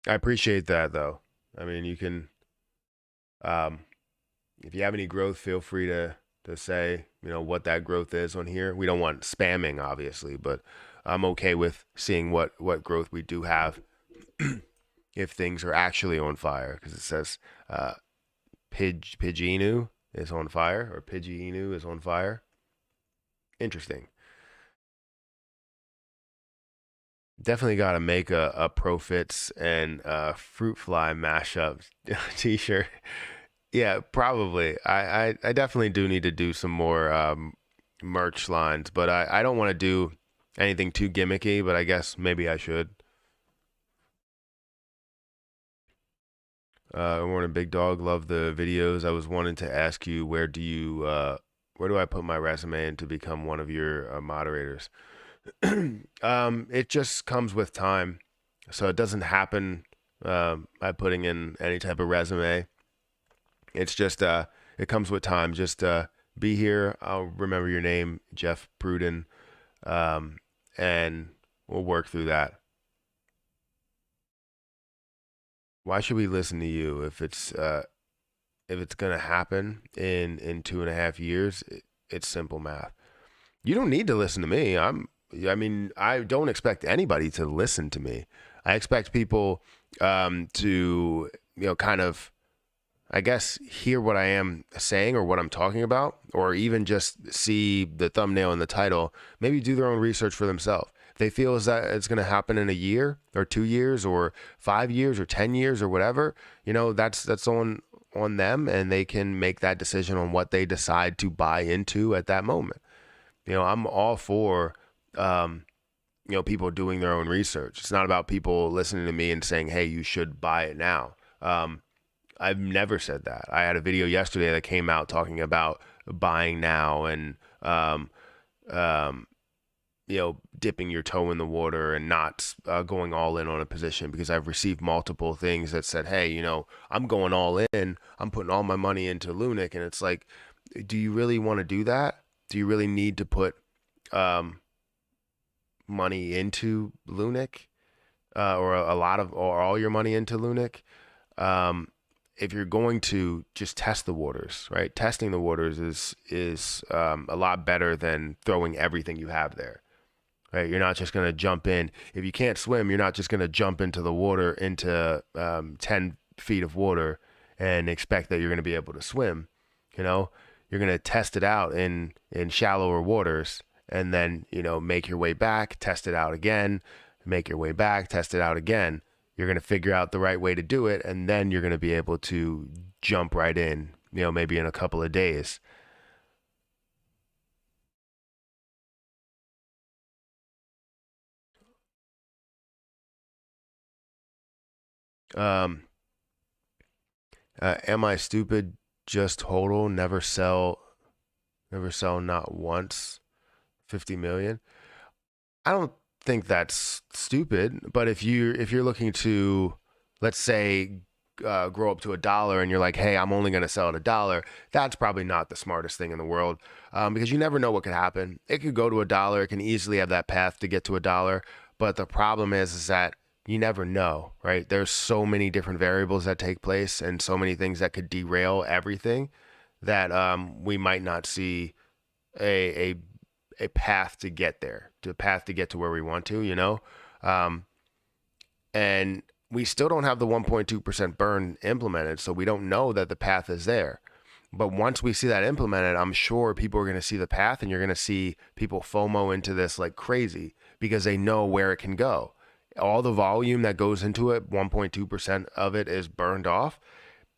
I appreciate that though. I mean, you can if you have any growth, feel free to say, what that growth is on here. We don't want spamming obviously, but I'm okay with seeing what growth we do have if things are actually on fire because it says Pidgeinu is on fire or Pidgeinu is on fire. Interesting. Definitely got to make a Profits and Fruit Fly mashup t-shirt. Yeah, probably. I definitely do need to do some more merch lines, but I don't want to do anything too gimmicky, but I guess maybe I should. Morning, Big Dog. Love the videos. I was wanting to ask you, where do I put my resume in to become one of your moderators? It just comes with time, so it doesn't happen by putting in any type of resume. It's just it comes with time. Just be here. I'll remember your name, Jeff Pruden, and we'll work through that. Why should we listen to you if it's gonna happen in 2.5 years? It's simple math. You don't need to listen to me. I mean, I don't expect anybody to listen to me. I expect people to, kind of, I guess, hear what I am saying or what I'm talking about, or even just see the thumbnail and the title, maybe do their own research for themselves. If they feel as that it's going to happen in a year or 2 years or 5 years or 10 years or whatever, that's on them, and they can make that decision on what they decide to buy into at that moment. I'm all for people doing their own research. It's not about people listening to me and saying, hey, you should buy it now. I've never said that. I had a video yesterday that came out talking about buying now and, dipping your toe in the water and not going all in on a position, because I've received multiple things that said, hey, I'm going all in. I'm putting all my money into Lunix. And it's like, do you really want to do that? Do you really need to put money into Lunix or all your money into Lunix? If you're going to just test the waters, right? Testing the waters is a lot better than throwing everything you have there, right? You're not just going to jump in. If you can't swim, you're not just going to jump into the water, into 10 feet of water and expect that you're going to be able to swim. You're going to test it out in shallower waters and then, make your way back, test it out again, make your way back, test it out again. You're going to figure out the right way to do it, and then you're going to be able to jump right in, maybe in a couple of days. Um, am I stupid? Just hodl, never sell not once. 50 million. I don't think that's stupid, but if you're looking to, let's say, grow up to $1 and you're like, hey, I'm only going to sell at $1, that's probably not the smartest thing in the world, because you never know what could happen. It could go to $1. It can easily have that path to get to $1, but the problem is that you never know, right? There's so many different variables that take place and so many things that could derail everything that we might not see a path to get there, to a path to get to where we want to, and we still don't have the 1.2% burn implemented, so we don't know that the path is there. But once we see that implemented, I'm sure people are going to see the path, and you're going to see people FOMO into this like crazy because they know where it can go. All the volume that goes into it, 1.2% of it is burned off.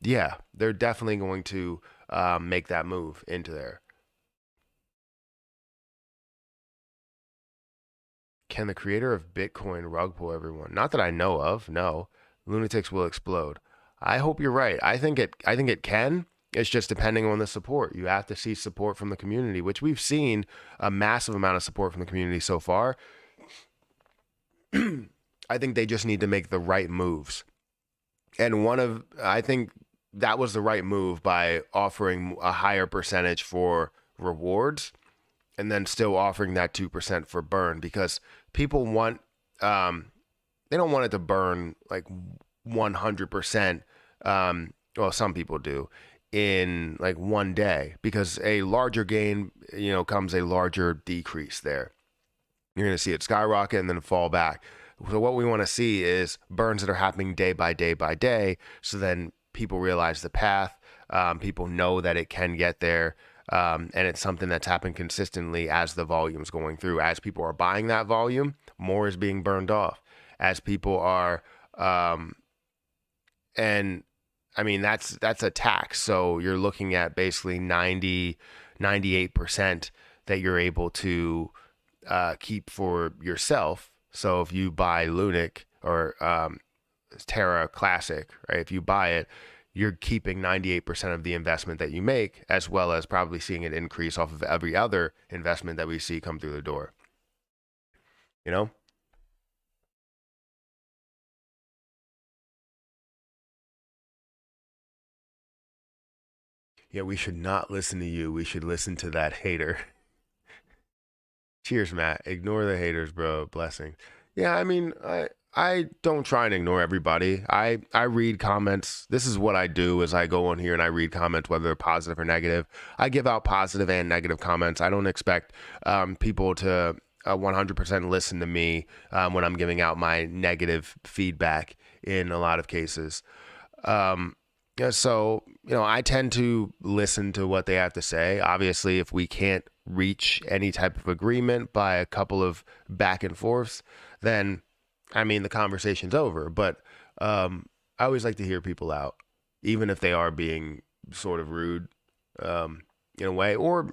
Yeah, they're definitely going to make that move into there. Can the creator of Bitcoin rug pull everyone? Not that I know of. No, lunatics will explode. I hope you're right. I think it can. It's just depending on the support. You have to see support from the community, which we've seen a massive amount of support from the community so far. I think they just need to make the right moves. And I think that was the right move by offering a higher percentage for rewards and then still offering that 2% for burn, because people want, they don't want it to burn like 100%. Well, some people do in like one day, because a larger gain, comes a larger decrease there. You're going to see it skyrocket and then fall back. So what we want to see is burns that are happening day by day by day. So then people realize the path. People know that it can get there. And it's something that's happened consistently as the volume's going through. As people are buying that volume, more is being burned off. As people are, and I mean, that's a tax. So you're looking at basically 98% that you're able to keep for yourself. So if you buy Lunix or Terra Classic, right? If you buy it, you're keeping 98% of the investment that you make, as well as probably seeing an increase off of every other investment that we see come through the door. Yeah, we should not listen to you. We should listen to that hater. Cheers, Matt. Ignore the haters, bro. Blessings. Yeah, I mean, I don't try and ignore everybody. I read comments. This is what I do: is I go on here and I read comments, whether they're positive or negative. I give out positive and negative comments. I don't expect people to 100% listen to me when I'm giving out my negative feedback in a lot of cases. Yeah, so, I tend to listen to what they have to say. Obviously, if we can't reach any type of agreement by a couple of back and forths, then, I mean, the conversation's over. But I always like to hear people out, even if they are being sort of rude in a way. Or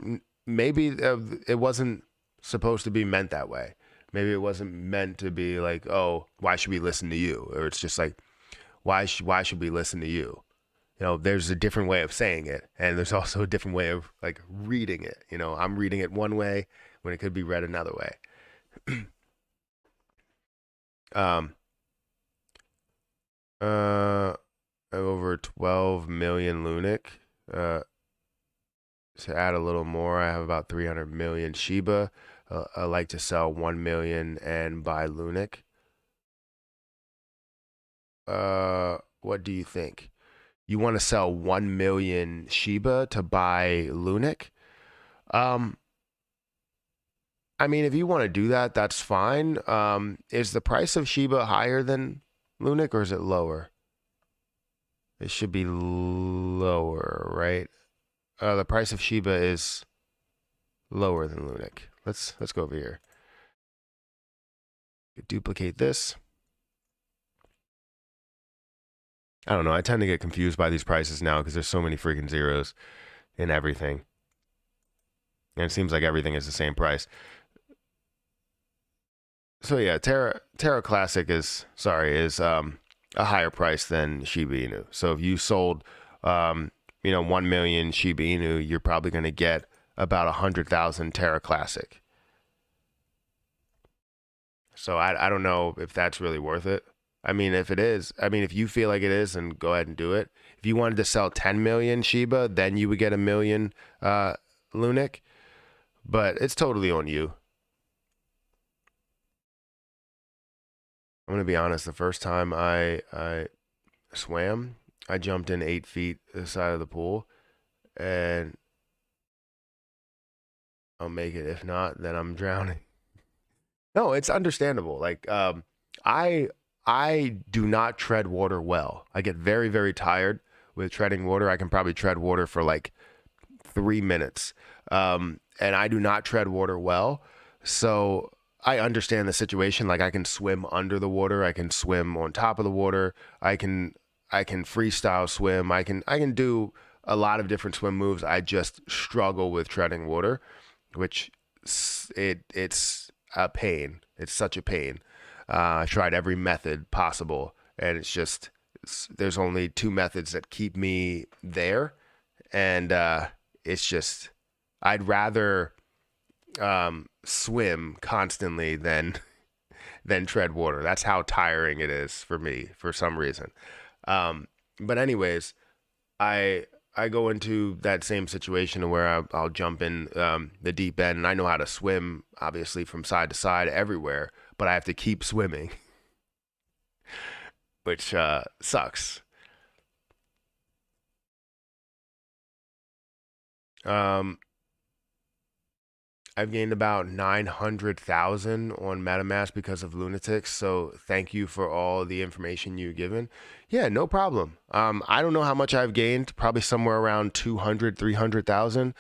maybe it wasn't supposed to be meant that way. Maybe it wasn't meant to be like, oh, why should we listen to you? Or it's just like, why should we listen to you? There's a different way of saying it, and there's also a different way of like reading it. I'm reading it one way when it could be read another way. Over 12 million Lunix. To add a little more, I have about 300 million Shiba. I like to sell 1 million and buy Lunix. What do you think? You want to sell 1 million Shiba to buy Lunix? I mean, if you want to do that, that's fine. Is the price of Shiba higher than Lunix, or is it lower? It should be lower, right? The price of Shiba is lower than Lunix. Let's go over here. Duplicate this. I don't know. I tend to get confused by these prices now because there's so many freaking zeros in everything. And it seems like everything is the same price. So yeah, Terra Classic is a higher price than Shiba Inu. So if you sold 1 million Shiba Inu, you're probably going to get about 100,000 Terra Classic. So I don't know if that's really worth it. I mean, if it is, if you feel like it is, then go ahead and do it. If you wanted to sell 10 million Shiba, then you would get 1 million Lunix. But it's totally on you. I'm going to be honest. The first time I swam, I jumped in 8 feet to the side of the pool. And I'll make it. If not, then I'm drowning. No, it's understandable. Like, I do not tread water well. I get very, very tired with treading water. I can probably tread water for like 3 minutes. And I do not tread water well. So I understand the situation. Like I can swim under the water. I can swim on top of the water. I can freestyle swim. I can do a lot of different swim moves. I just struggle with treading water, which it's a pain. It's such a pain. I tried every method possible, and there's only 2 methods that keep me there, and it's just I'd rather swim constantly than tread water. That's how tiring it is for me for some reason. But anyways, I go into that same situation where I'll jump in the deep end, and I know how to swim, obviously, from side to side everywhere, but I have to keep swimming, which sucks. I've gained about 900,000 on MetaMask because of Lunatics. So thank you for all the information you've given. Yeah, no problem. I don't know how much I've gained, probably somewhere around 200, 300,000.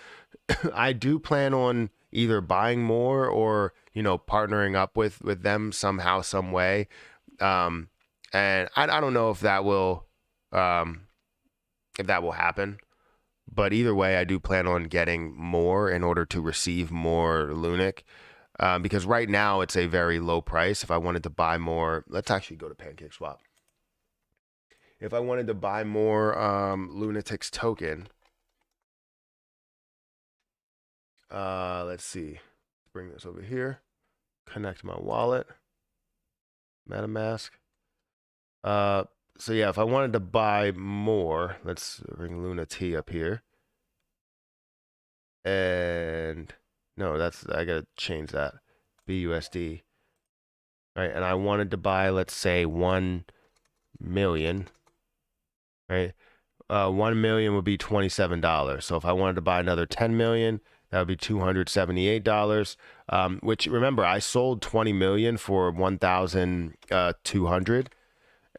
I do plan on either buying more or, partnering up with them somehow, some way. And I don't know if that will happen. But either way, I do plan on getting more in order to receive more Lunix. Because right now it's a very low price. If I wanted to buy more, let's actually go to PancakeSwap. If I wanted to buy more Lunatics token, let's see. Bring this over here. Connect my wallet. MetaMask. So yeah, if I wanted to buy more, let's bring Luna T up here. And no, I gotta change that. BUSD. All right, and I wanted to buy, let's say, 1 million. Right? 1 million would be $27. So if I wanted to buy another 10 million, that would be $278. Which, remember, I sold 20 million for 1,200.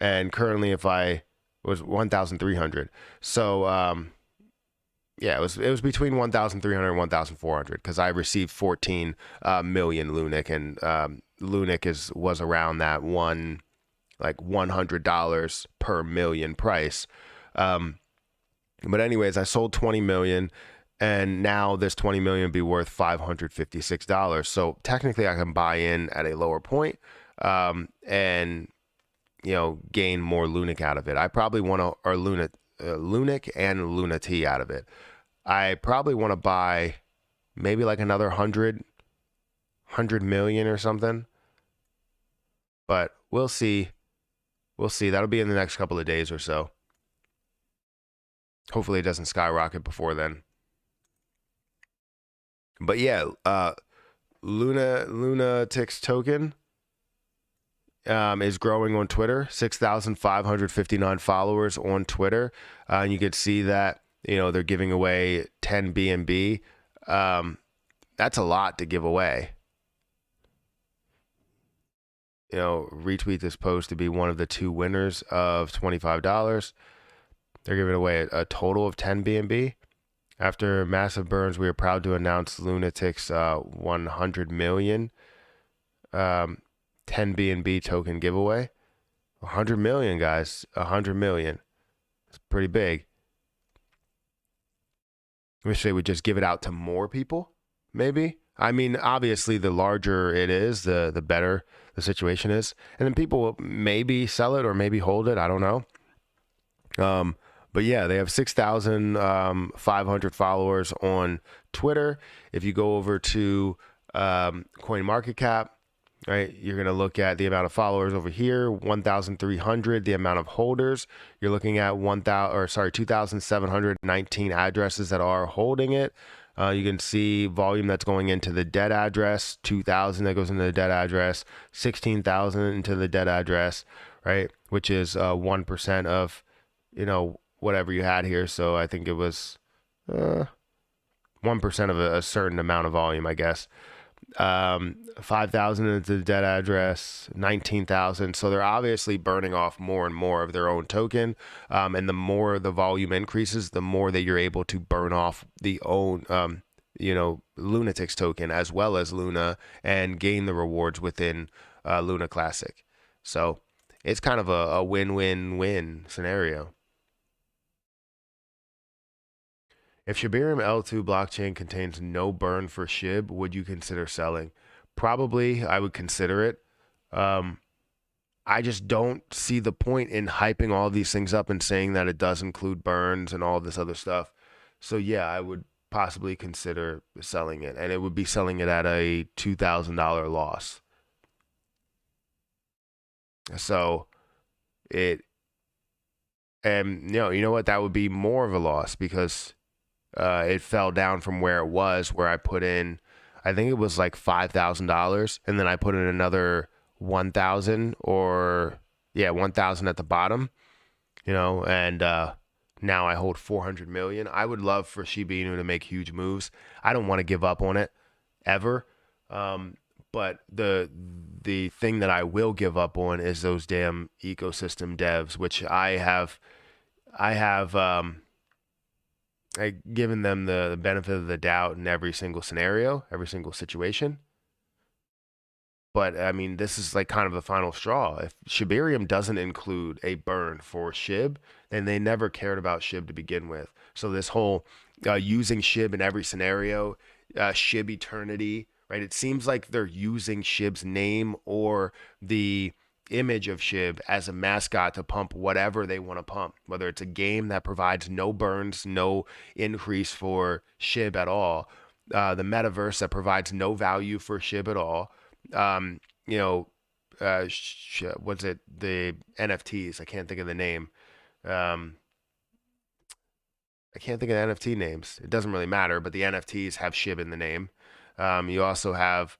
And currently, if I was 1,300, so yeah, it was between 1,300 and 1,400 because I received 14 million Lunix, and Lunix was around that $100 per million price. But anyways, I sold 20 million, and now this 20 million would be worth $556. So technically, I can buy in at a lower point, and gain more Lunix out of it. I probably want to, or Lunix and Luna T out of it. I probably want to buy maybe like another 100 million or something. But we'll see. We'll see. That'll be in the next couple of days or so. Hopefully it doesn't skyrocket before then. But yeah, Lunatics token is growing on Twitter. 6,559 followers on Twitter. And you could see that, they're giving away 10 BNB. That's a lot to give away. Retweet this post to be one of the 2 winners of $25. They're giving away a total of 10 BNB. After massive burns, we are proud to announce Lunatics 100 million 10 BNB token giveaway. 100 million, guys. 100 million. It's pretty big. I wish they would just give it out to more people, maybe. I mean, obviously, the larger it is, the better the situation is. And then people will maybe sell it or maybe hold it. I don't know. But yeah, they have 6,500 followers on Twitter. If you go over to CoinMarketCap, right, you're going to look at the amount of followers over here, 1,300. The amount of holders, you're looking at 2,719 addresses that are holding it. You can see volume that's going into the dead address, 2,000 that goes into the dead address, 16,000 into the dead address, right, which is 1% of, whatever you had here. So I think it was 1% of a certain amount of volume, I guess. 5,000 into the dead address, 19,000. So they're obviously burning off more and more of their own token. And the more the volume increases, the more that you're able to burn off the own, Lunatics token as well as Luna and gain the rewards within Luna Classic. So it's kind of a win-win-win scenario. If Shibarium L2 blockchain contains no burn for SHIB, would you consider selling? Probably, I would consider it. I just don't see the point in hyping all these things up and saying that it does include burns and all this other stuff. So yeah, I would possibly consider selling it, and it would be selling it at a $2,000 loss. So it, and you know what, that would be more of a loss because it fell down from where it was, where I put in, I think it was like $5,000, and then I put in another 1,000 or 1,000 at the bottom, and now I hold 400 million. I would love for Shiba Inu to make huge moves. I don't want to give up on it ever. But the thing that I will give up on is those damn ecosystem devs, which I have given them the benefit of the doubt in every single scenario, every single situation. But I mean, this is like kind of the final straw. If Shibarium doesn't include a burn for SHIB, then they never cared about SHIB to begin with. So this whole using SHIB in every scenario, SHIB eternity, right? It seems like they're using SHIB's name or the image of SHIB as a mascot to pump whatever they want to pump, whether it's a game that provides no burns, no increase for SHIB at all, the metaverse that provides no value for SHIB at all, what's it? The NFTs. I can't think of the name. I can't think of the NFT names. It doesn't really matter, but the NFTs have SHIB in the name. You also have,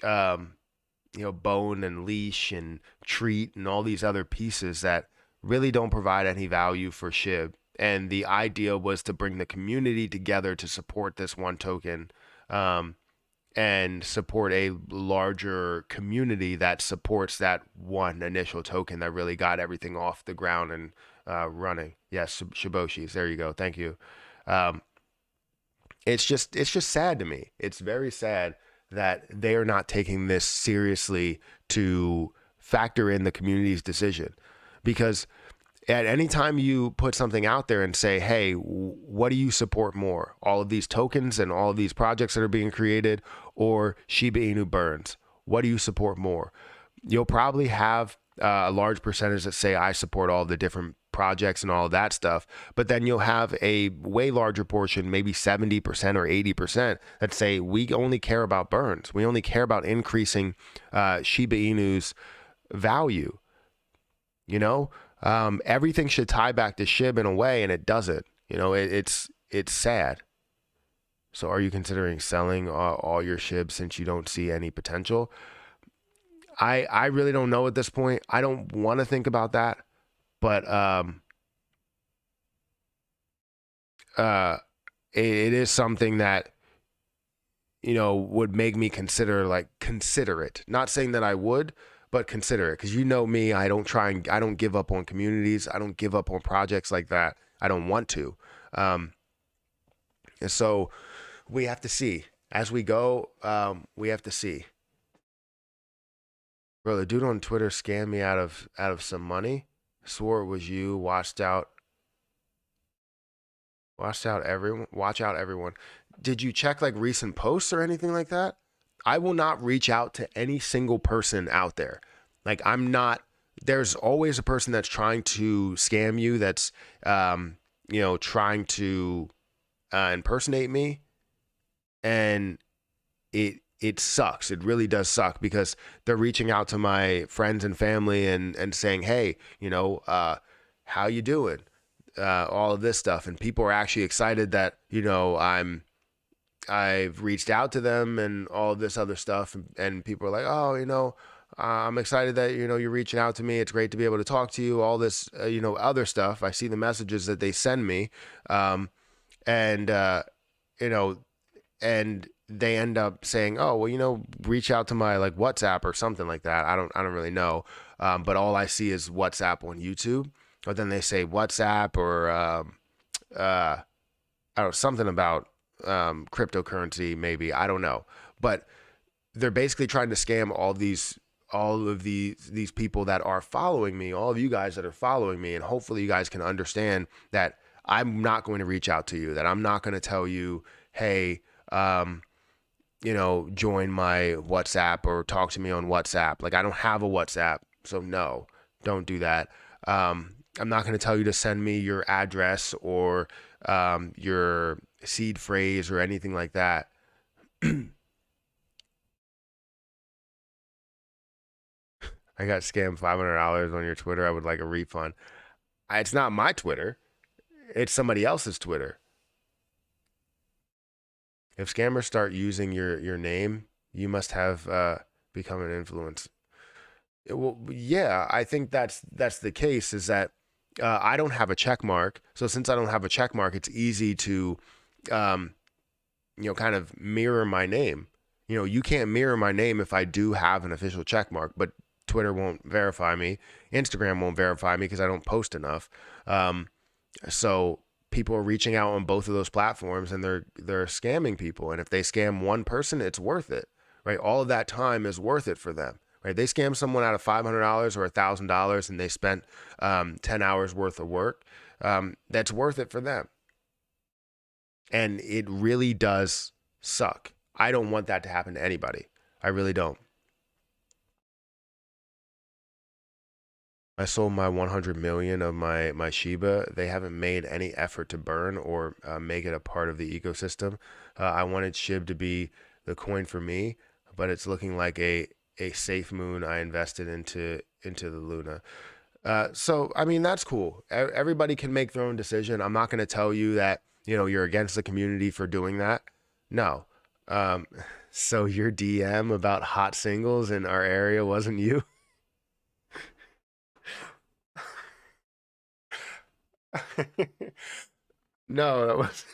Bone and Leash and Treat and all these other pieces that really don't provide any value for SHIB. And the idea was to bring the community together to support this one token, and support a larger community that supports that one initial token that really got everything off the ground and running. Yes, Shiboshis. There you go. Thank you. It's just sad to me. It's very sad that they are not taking this seriously to factor in the community's decision, because at any time you put something out there and say, hey, what do you support more? All of these tokens and all of these projects that are being created, or Shiba Inu burns? What do you support more? You'll probably have a large percentage that say, I support all the different projects and all of that stuff. But then you'll have a way larger portion, maybe 70% or 80%, that say, we only care about burns. We only care about increasing Shiba Inu's value. Everything should tie back to SHIB in a way, and it doesn't. It's sad. So are you considering selling all your SHIB since you don't see any potential? I really don't know at this point. I don't want to think about that, but it is something that would make me consider it. Not saying that I would, but consider it, because me, I don't give up on communities. I don't give up on projects like that. I don't want to. And so we have to see as we go. We have to see. Bro, the dude on Twitter scammed me out of some money. Swore it was you. Watch out everyone. Did you check recent posts or anything like that? I will not reach out to any single person out there. There's always a person that's trying to scam you, that's trying to impersonate me, and it sucks. It really does suck, because they're reaching out to my friends and family and saying, hey, how you doing? All of this stuff. And people are actually excited that, I've reached out to them and all of this other stuff. And people are like, oh, I'm excited that, you're reaching out to me. It's great to be able to talk to you, all this, other stuff. I see the messages that they send me. And they end up saying, "Oh, well, reach out to my like WhatsApp or something like that." I don't really know, but all I see is WhatsApp on YouTube. But then they say WhatsApp or I don't know, something about cryptocurrency, maybe, I don't know, but they're basically trying to scam all of these people that are following me, all of you guys that are following me, and hopefully you guys can understand that I'm not going to reach out to you, that I'm not going to tell you, hey, join my WhatsApp or talk to me on WhatsApp. Like, I don't have a WhatsApp, so no, don't do that. I'm not going to tell you to send me your address or your seed phrase or anything like that. I got scammed $500 on your Twitter. I would like a refund. It's not my Twitter. It's somebody else's Twitter. If scammers start using your name, you must have become an influence. Well, yeah, I think that's the case. Is that I don't have a check mark, so since I don't have a check mark, it's easy to um, kind of mirror my name. You can't mirror my name if I do have an official check mark, but Twitter won't verify me. Instagram won't verify me because I don't post enough. Um, so people are reaching out on both of those platforms and they're scamming people. And if they scam one person, it's worth it, right? All of that time is worth it for them, right? They scam someone out of $500 or $1,000 and they spent 10 hours worth of work. That's worth it for them. And it really does suck. I don't want that to happen to anybody. I really don't. I sold my 100 million of my Shiba. They haven't made any effort to burn or make it a part of the ecosystem. I wanted SHIB to be the coin for me, but it's looking like a safe moon I invested into the Luna. So I mean that's cool. Everybody can make their own decision. I'm not going to tell you that you're against the community for doing that. No. Um, so your DM about hot singles in our area wasn't you? No, that was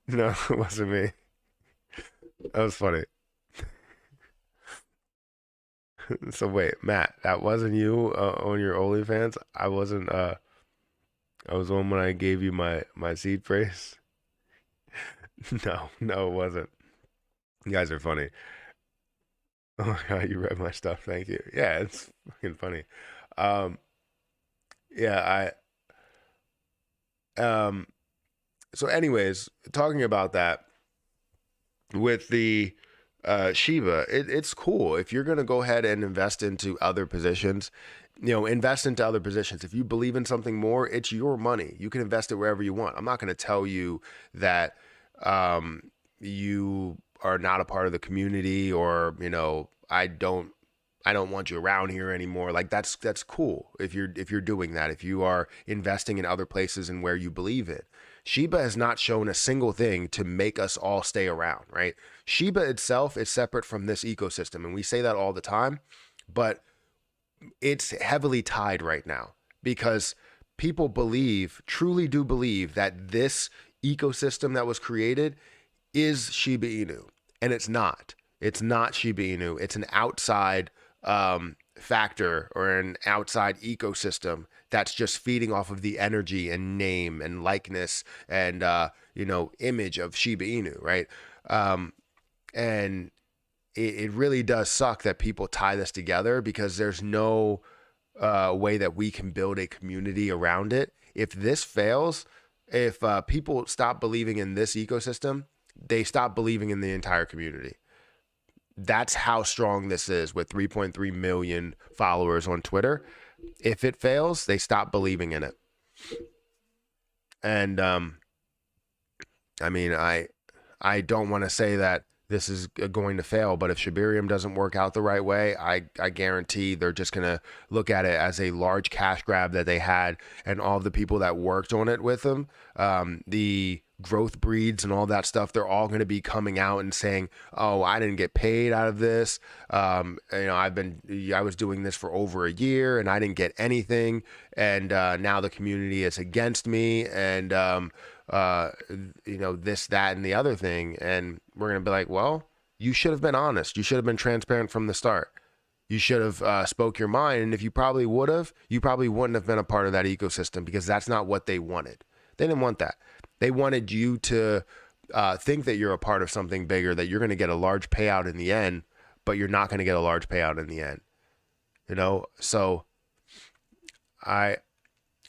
no, it wasn't me. That was funny. So wait, Matt, that wasn't you on your OnlyFans? I wasn't. I was on when I gave you my seed phrase. No, no, it wasn't. You guys are funny. Oh my God, you read my stuff. Thank you. Yeah, it's fucking funny. Um, yeah, um. So, anyways, talking about that with the Shiba, it's cool. If you're gonna go ahead and invest into other positions, invest into other positions. If you believe in something more, it's your money. You can invest it wherever you want. I'm not gonna tell you that you are not a part of the community or I don't want you around here anymore. Like that's cool if you're doing that. If you are investing in other places and where you believe in. Shiba has not shown a single thing to make us all stay around, right? Shiba itself is separate from this ecosystem, and we say that all the time, but it's heavily tied right now because people believe, truly do believe that this ecosystem that was created is Shiba Inu, and it's not. It's not Shiba Inu. It's an outside factor or an outside ecosystem that's just feeding off of the energy and name and likeness and image of Shiba Inu, right? And it really does suck that people tie this together because there's no way that we can build a community around it. If this fails, if people stop believing in this ecosystem, they stop believing in the entire community. That's how strong this is with 3.3 million followers on Twitter. If it fails, they stop believing in it. And I mean, I don't want to say that this is going to fail, but if Shibarium doesn't work out the right way, I guarantee they're just going to look at it as a large cash grab that they had, and all the people that worked on it with them, the growth breeds and all that stuff, they're all going to be coming out and saying, oh, I didn't get paid out of this. I was doing this for over a year and I didn't get anything. And now the community is against me. And, this, that, and the other thing. And we're going to be like, well, you should have been honest. You should have been transparent from the start. You should have spoke your mind. And if you probably would have, you probably wouldn't have been a part of that ecosystem, because that's not what they wanted. They didn't want that. They wanted you to think that you're a part of something bigger, that you're going to get a large payout in the end, but you're not going to get a large payout in the end. So I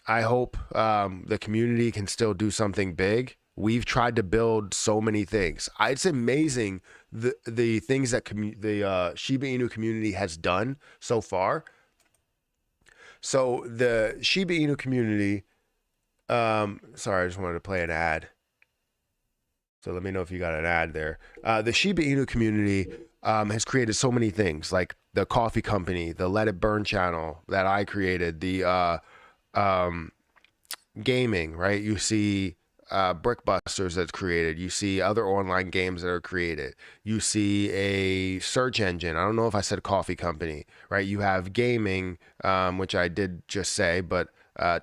hope the community can still do something big. We've tried to build so many things. It's amazing the things that the Shiba Inu community has done so far. So the Shiba Inu community, sorry, I just wanted to play an ad. So let me know if you got an ad there. The Shiba Inu community has created so many things, like the coffee company, the Let It Burn channel that I created, the gaming, right? You see Brickbusters that's created. You see other online games that are created. You see a search engine. I don't know if I said coffee company, right? You have gaming, which I did just say, but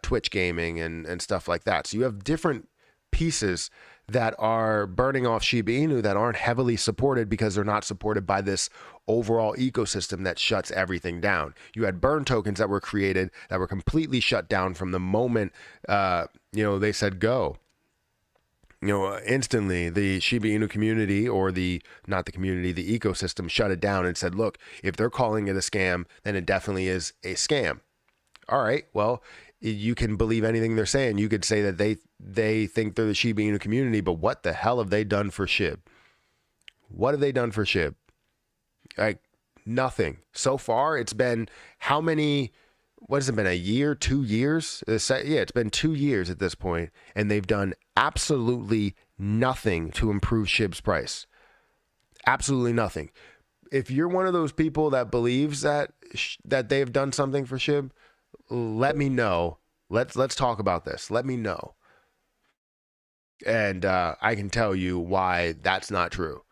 Twitch gaming and stuff like that. So you have different pieces that are burning off Shiba Inu that aren't heavily supported, because they're not supported by this overall ecosystem that shuts everything down. You had burn tokens that were created that were completely shut down from the moment they said go. Instantly the Shiba Inu community, or the ecosystem shut it down and said, look, if they're calling it a scam, then it definitely is a scam. All right, well, you can believe anything they're saying. You could say that they think they're the Shiba Inu community, but what the hell have they done for SHIB? What have they done for SHIB? Like, nothing. So far, it's been how many... What has it been, a year, 2 years? It's been 2 years at this point, and they've done absolutely nothing to improve SHIB's price. Absolutely nothing. If you're one of those people that believes that they've done something for SHIB, let me know. Let's talk about this. Let me know. And I can tell you why that's not true.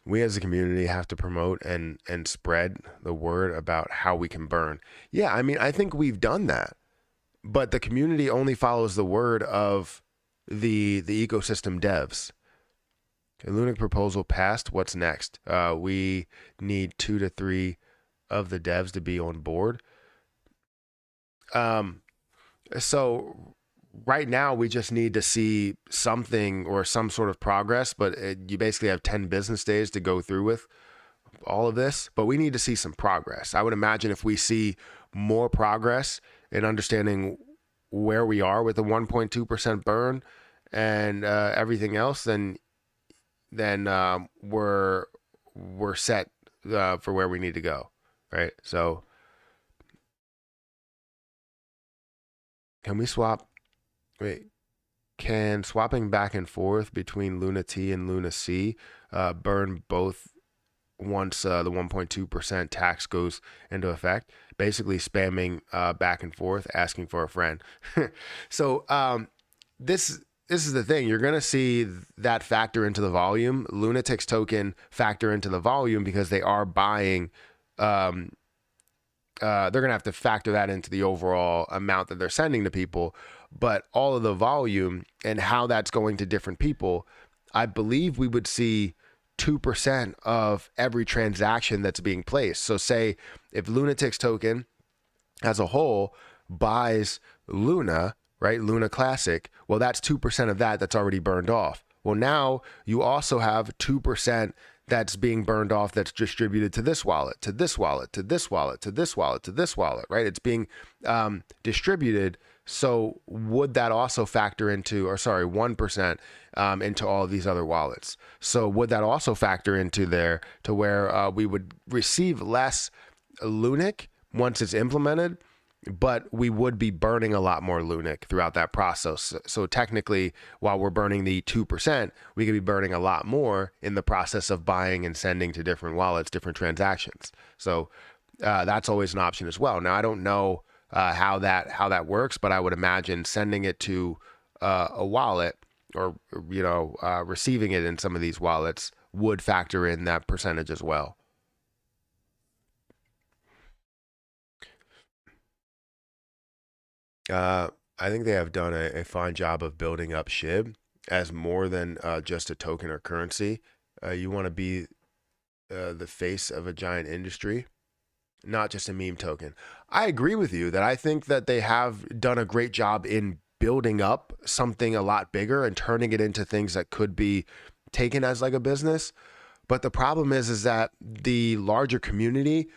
We as a community have to promote and spread the word about how we can burn. Yeah, I mean, I think we've done that, but the community only follows the word of the ecosystem devs. A Lunix proposal passed. What's next? We need 2 to 3 of the devs to be on board. So right now, we just need to see something or some sort of progress, but you basically have 10 business days to go through with all of this, but we need to see some progress. I would imagine if we see more progress in understanding where we are with the 1.2% burn and everything else, then we're set for where we need to go, right? So can we swap? Wait, can swapping back and forth between Luna T and Luna C burn both once the 1.2% tax goes into effect? Basically spamming back and forth, asking for a friend. So this is the thing. You're going to see that factor into the volume. Lunatics token factor into the volume because they are buying. They're going to have to factor that into the overall amount that they're sending to people. But all of the volume and how that's going to different people, I believe we would see 2% of every transaction that's being placed. So say if Lunatics token as a whole buys Luna, right, Luna Classic, well, that's 2% of that's already burned off. Well, now you also have 2% that's being burned off that's distributed to this wallet, to this wallet, to this wallet, to this wallet, to this wallet, right? It's being distributed. So would that also factor into, 1% into all of these other wallets? So would that also factor into there to where we would receive less Lunix once it's implemented, but we would be burning a lot more Lunix throughout that process. So technically, while we're burning the 2%, we could be burning a lot more in the process of buying and sending to different wallets, different transactions. So that's always an option as well. Now, I don't know how that works, but I would imagine sending it to a wallet, or receiving it in some of these wallets would factor in that percentage as well. I think they have done a fine job of building up SHIB as more than just a token or currency. You want to be the face of a giant industry, not just a meme token. I agree with you that I think that they have done a great job in building up something a lot bigger and turning it into things that could be taken as like a business. But the problem is that the larger community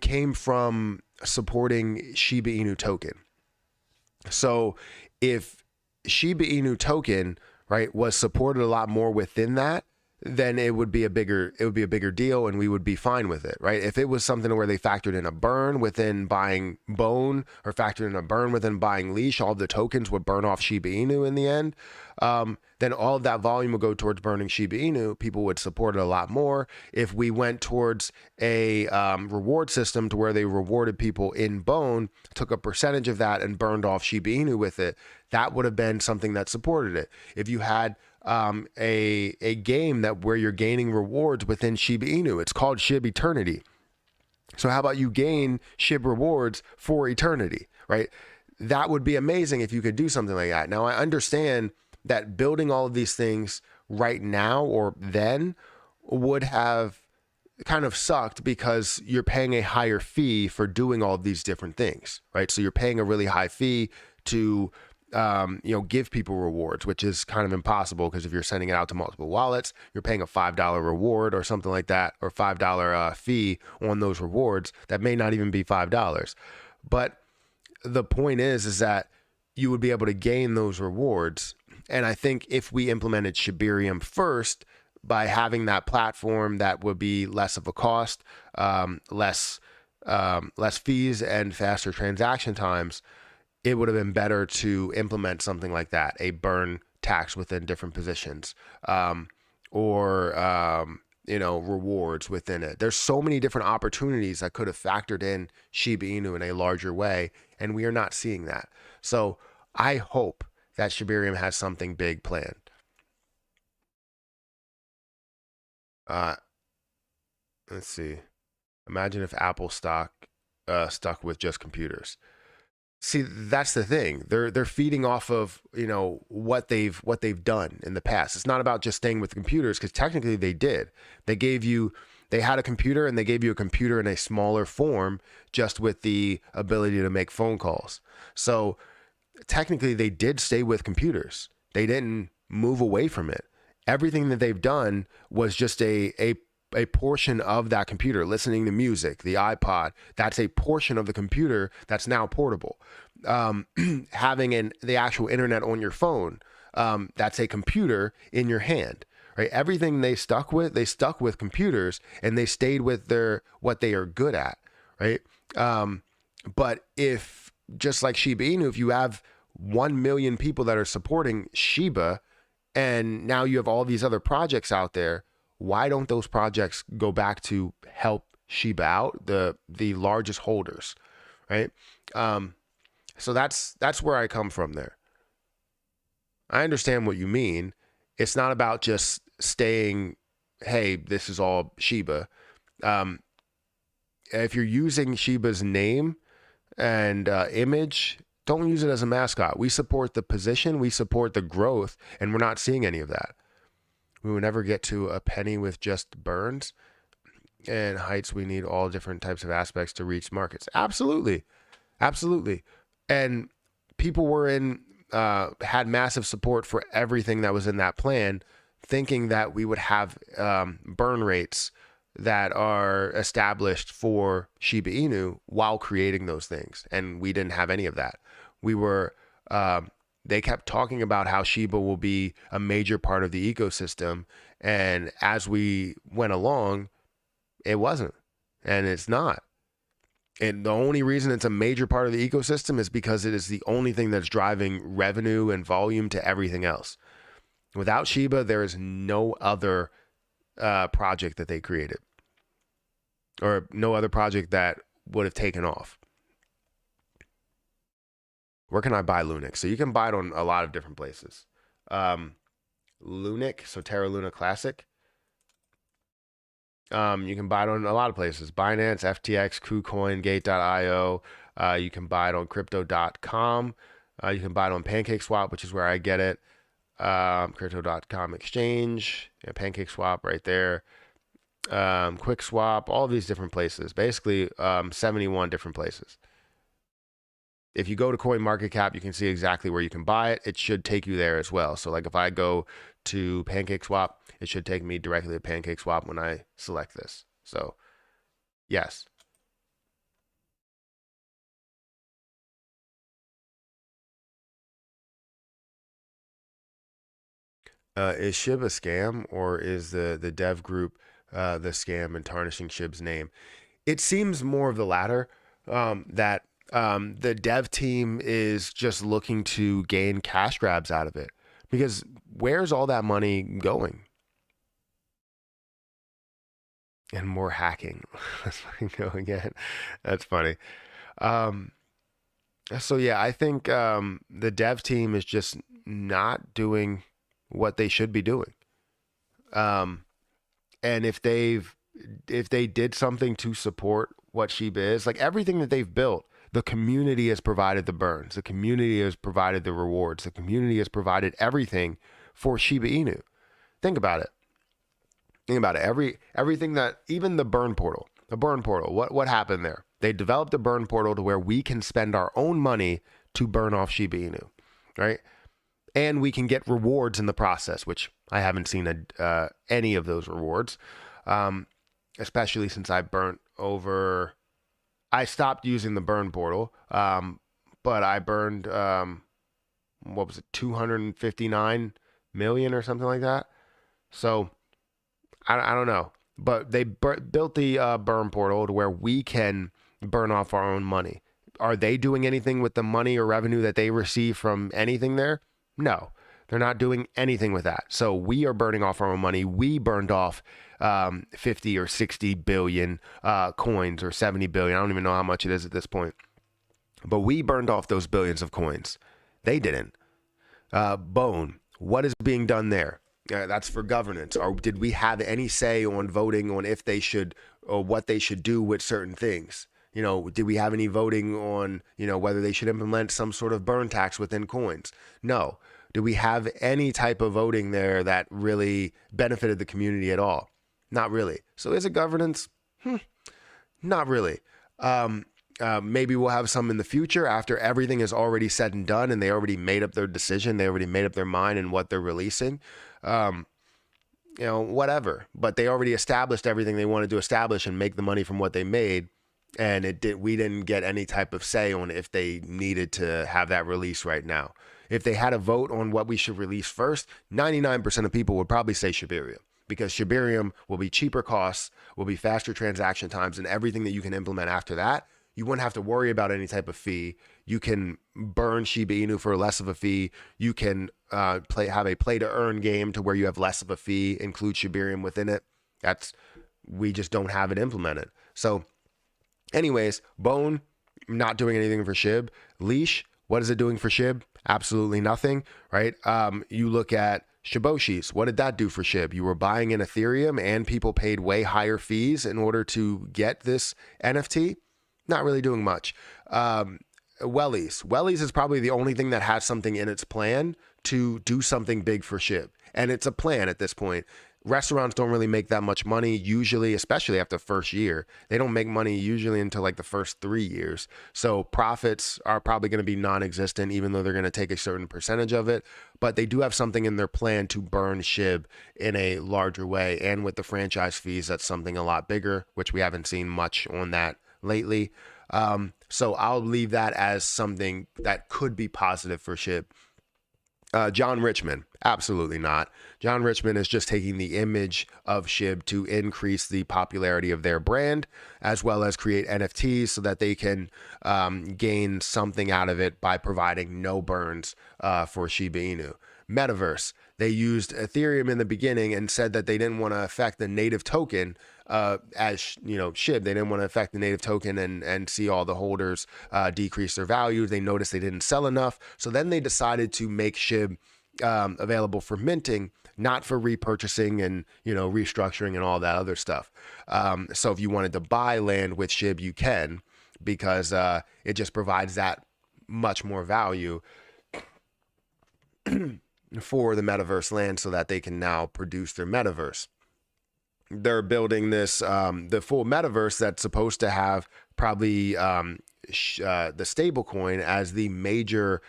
came from supporting Shiba Inu token. So if Shiba Inu token, right, was supported a lot more within that, then it would be a bigger deal, and we would be fine with it, right? If it was something where they factored in a burn within buying Bone, or factored in a burn within buying Leash, all of the tokens would burn off Shiba Inu in the end. Then all of that volume would go towards burning Shiba Inu. People would support it a lot more. If we went towards a reward system to where they rewarded people in Bone, took a percentage of that and burned off Shiba Inu with it, that would have been something that supported it. If you had a game that where you're gaining rewards within Shiba Inu, it's called SHIB Eternity. So how about you gain SHIB rewards for eternity, right? That would be amazing if you could do something like that. Now, I understand that building all of these things right now or then would have kind of sucked, because you're paying a higher fee for doing all of these different things, right? So you're paying a really high fee to give people rewards, which is kind of impossible, because if you're sending it out to multiple wallets, you're paying a $5 reward or something like that, or $5 fee on those rewards that may not even be $5. But the point is that you would be able to gain those rewards. And I think if we implemented Shibarium first, by having that platform, that would be less of a cost, less fees, and faster transaction times. It would have been better to implement something like that, a burn tax within different positions, or rewards within it. There's so many different opportunities that could have factored in Shiba Inu in a larger way, and we are not seeing that. So I hope that Shibarium has something big planned. Let's see. Imagine if Apple stuck with just computers. See, that's the thing. They're feeding off of what they've done in the past. It's not about just staying with computers, because technically they did. They had a computer, and they gave you a computer in a smaller form, just with the ability to make phone calls. So technically they did stay with computers. They didn't move away from it. Everything that they've done was just a portion of that computer. Listening to music, the iPod, that's a portion of the computer that's now portable. Having the actual internet on your phone, that's a computer in your hand, right? Everything they stuck with computers, and they stayed with what they are good at, right? But if, just like Shiba Inu, if you have 1 million people that are supporting Shiba, and now you have all these other projects out there, why don't those projects go back to help Shiba out, the largest holders, right? So that's where I come from there. I understand what you mean. It's not about just staying, hey, this is all Shiba. If you're using Shiba's name and image, don't use it as a mascot. We support the position, we support the growth, and we're not seeing any of that. We will never get to a penny with just burns and heights. We need all different types of aspects to reach markets. Absolutely. Absolutely. And people had massive support for everything that was in that plan, thinking that we would have burn rates that are established for Shiba Inu while creating those things. And we didn't have any of that. They kept talking about how Shiba will be a major part of the ecosystem. And as we went along, it wasn't, and it's not. And the only reason it's a major part of the ecosystem is because it is the only thing that's driving revenue and volume to everything else. Without Shiba, there is no other project that they created, or no other project that would have taken off. Where can I buy Lunix? So you can buy it on a lot of different places. Lunix, so Terra Luna Classic. You can buy it on a lot of places. Binance, FTX, KuCoin, Gate.io. You can buy it on Crypto.com. You can buy it on PancakeSwap, which is where I get it. Crypto.com exchange, PancakeSwap right there. QuickSwap, all of these different places. Basically, 71 different places. If you go to CoinMarketCap, you can see exactly where you can buy it. It should take you there as well. So like if I go to PancakeSwap, it should take me directly to PancakeSwap when I select this. So yes. Is SHIB a scam, or is the dev group the scam and tarnishing SHIB's name? It seems more of the latter, that the dev team is just looking to gain cash grabs out of it. Because where's all that money going? And more hacking. Let's fucking go again. That's funny. Um, so yeah, I think the dev team is just not doing what they should be doing. Um, and if they did something to support what Shiba is, like everything that they've built, the community has provided the burns, the community has provided the rewards, the community has provided everything for Shiba Inu. Think about it. Think about it. Everything that, even the burn portal, what happened there? They developed a burn portal to where we can spend our own money to burn off Shiba Inu, right? And we can get rewards in the process, which I haven't seen any of those rewards, especially since I burnt over. I stopped using the burn portal, but I burned, what was it, 259 million or something like that. So I don't know, but they built the burn portal to where we can burn off our own money. Are they doing anything with the money or revenue that they receive from anything there? No, they're not doing anything with that. So we are burning off our own money. We burned off 50 or 60 billion coins, or 70 billion. I don't even know how much it is at this point. But we burned off those billions of coins. They didn't. Bone, what is being done there? That's for governance. Or did we have any say on voting on if they should, or what they should do with certain things? You know, did we have any voting on, you know, whether they should implement some sort of burn tax within coins? No. Do we have any type of voting there that really benefited the community at all? Not really. So is it governance? Not really. Maybe we'll have some in the future after everything is already said and done and they already made up their decision. They already made up their mind and what they're releasing. You know, whatever. But they already established everything they wanted to establish and make the money from what they made. And we didn't get any type of say on if they needed to have that release right now. If they had a vote on what we should release first, 99% of people would probably say Shibarium, because Shibarium will be cheaper costs, will be faster transaction times, and everything that you can implement after that. You wouldn't have to worry about any type of fee. You can burn Shiba Inu for less of a fee. You can have a play to earn game to where you have less of a fee, include Shibarium within it. We just don't have it implemented. So anyways, Bone, not doing anything for SHIB. Leash, what is it doing for SHIB? Absolutely nothing, right? You look at Shiboshis. What did that do for SHIB? You were buying in Ethereum and people paid way higher fees in order to get this NFT. Not really doing much. Wellies. Wellies is probably the only thing that has something in its plan to do something big for SHIB. And it's a plan at this point. Restaurants don't really make that much money usually, especially after the first year. They don't make money usually until like the first 3 years. So profits are probably going to be non-existent, even though they're going to take a certain percentage of it. But they do have something in their plan to burn SHIB in a larger way. And with the franchise fees, that's something a lot bigger, which we haven't seen much on that lately. So I'll leave that as something that could be positive for SHIB. John Richmond, absolutely not. John Richmond is just taking the image of SHIB to increase the popularity of their brand, as well as create NFTs so that they can gain something out of it by providing no burns for Shiba Inu. metaverse. They used Ethereum in the beginning and said that they didn't want to affect the native token as you know, SHIB. They didn't want to affect the native token and see all the holders decrease their value. They noticed they didn't sell enough. So then they decided to make SHIB available for minting, not for repurchasing and, you know, restructuring and all that other stuff. So if you wanted to buy land with SHIB, you can, because it just provides that much more value for the metaverse land so that they can now produce their metaverse. They're building this, the full metaverse that's supposed to have probably the stable coin as the major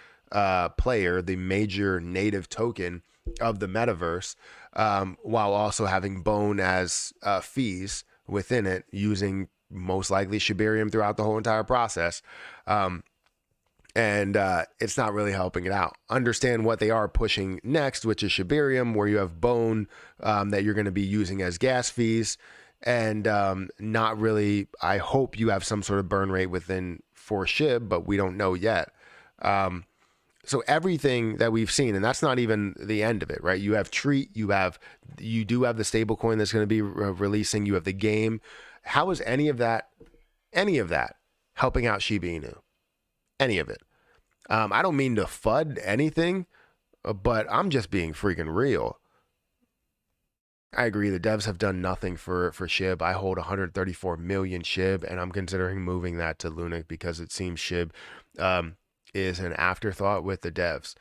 player, the major native token of the metaverse, while also having Bone as fees within it, using most likely Shibarium throughout the whole entire process. And it's not really helping it out. Understand what they are pushing next, which is Shibarium, where you have Bone that you're going to be using as gas fees, and not really. I hope you have some sort of burn rate within for SHIB, but we don't know yet. So everything that we've seen, and that's not even the end of it, right? You have Treat, you do have the stable coin that's going to be releasing. You have the game. How is any of that helping out Shiba Inu? Any of it. I don't mean to FUD anything, but I'm just being freaking real. I agree. The devs have done nothing for SHIB. I hold 134 million SHIB, and I'm considering moving that to Lunix because it seems SHIB is an afterthought with the devs.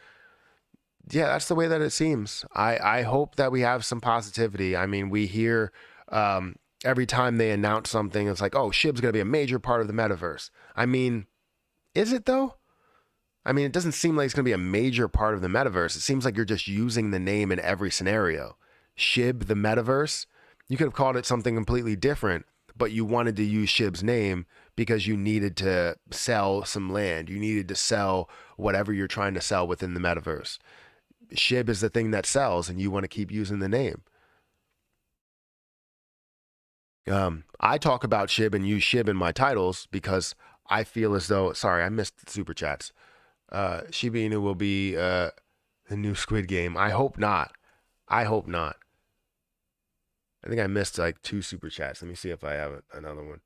Yeah, that's the way that it seems. I hope that we have some positivity. I mean, we hear every time they announce something, it's like, oh, SHIB's going to be a major part of the metaverse. I mean, is it though? I mean, it doesn't seem like it's going to be a major part of the metaverse. It seems like you're just using the name in every scenario. SHIB, the metaverse. You could have called it something completely different, but you wanted to use SHIB's name because you needed to sell some land. You needed to sell whatever you're trying to sell within the metaverse. SHIB is the thing that sells, and you want to keep using the name. I talk about SHIB and use SHIB in my titles because I feel as though, sorry, I missed the super chats. Shiba Inu will be the new Squid Game. I hope not. I hope not. I think I missed like 2 super chats. Let me see if I have another one.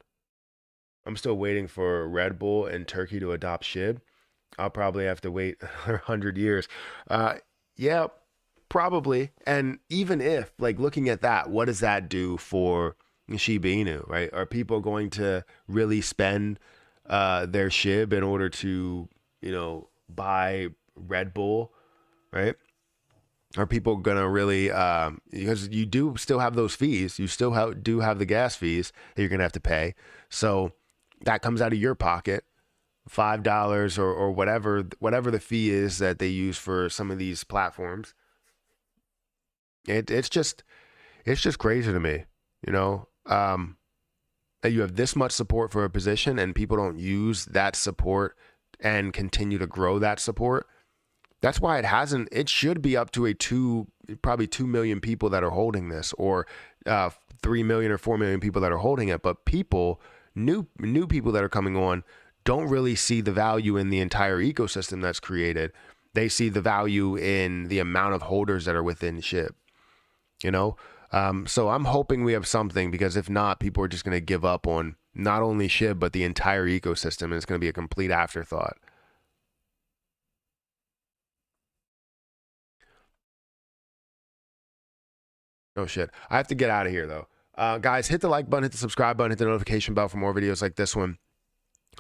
I'm still waiting for Red Bull and Turkey to adopt SHIB. I'll probably have to wait 100 years. Yeah, probably. And even if, like, looking at that, what does that do for Shiba Inu, right? Are people going to really spend their SHIB in order to, you know, buy Red Bull, right? Are people gonna really because you do still have those fees, you still do have the gas fees that you're gonna have to pay, so that comes out of your pocket, $5 or whatever the fee is that they use for some of these platforms. It's just crazy to me, you know, that you have this much support for a position and people don't use that support and continue to grow that support. That's why it should be up to probably 2 million people that are holding this, or 3 million or 4 million people that are holding it. But people, new people that are coming on, don't really see the value in the entire ecosystem that's created. They see the value in the amount of holders that are within SHIB, you know? So I'm hoping we have something, because if not, people are just going to give up on not only SHIB, but the entire ecosystem, and it's going to be a complete afterthought. Oh shit. I have to get out of here though. Guys, hit the like button, hit the subscribe button, hit the notification bell for more videos like this one.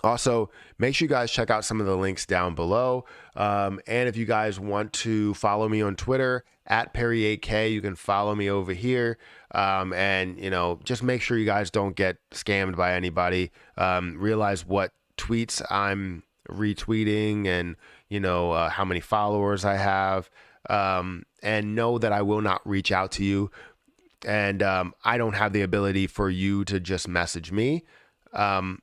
Also, make sure you guys check out some of the links down below. And if you guys want to follow me on Twitter at Perry8K, you can follow me over here. And, you know, just make sure you guys don't get scammed by anybody. Realize what tweets I'm retweeting and, you know, how many followers I have. And know that I will not reach out to you. And I don't have the ability for you to just message me. Trying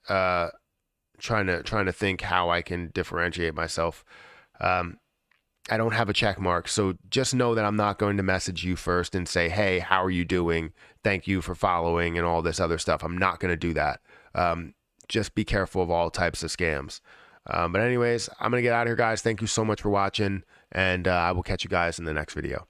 to think how I can differentiate myself. I don't have a check mark, so just know that I'm not going to message you first and say, hey, how are you doing? Thank you for following and all this other stuff. I'm not going to do that. Just be careful of all types of scams. But anyways, I'm going to get out of here, guys. Thank you so much for watching, And I will catch you guys in the next video.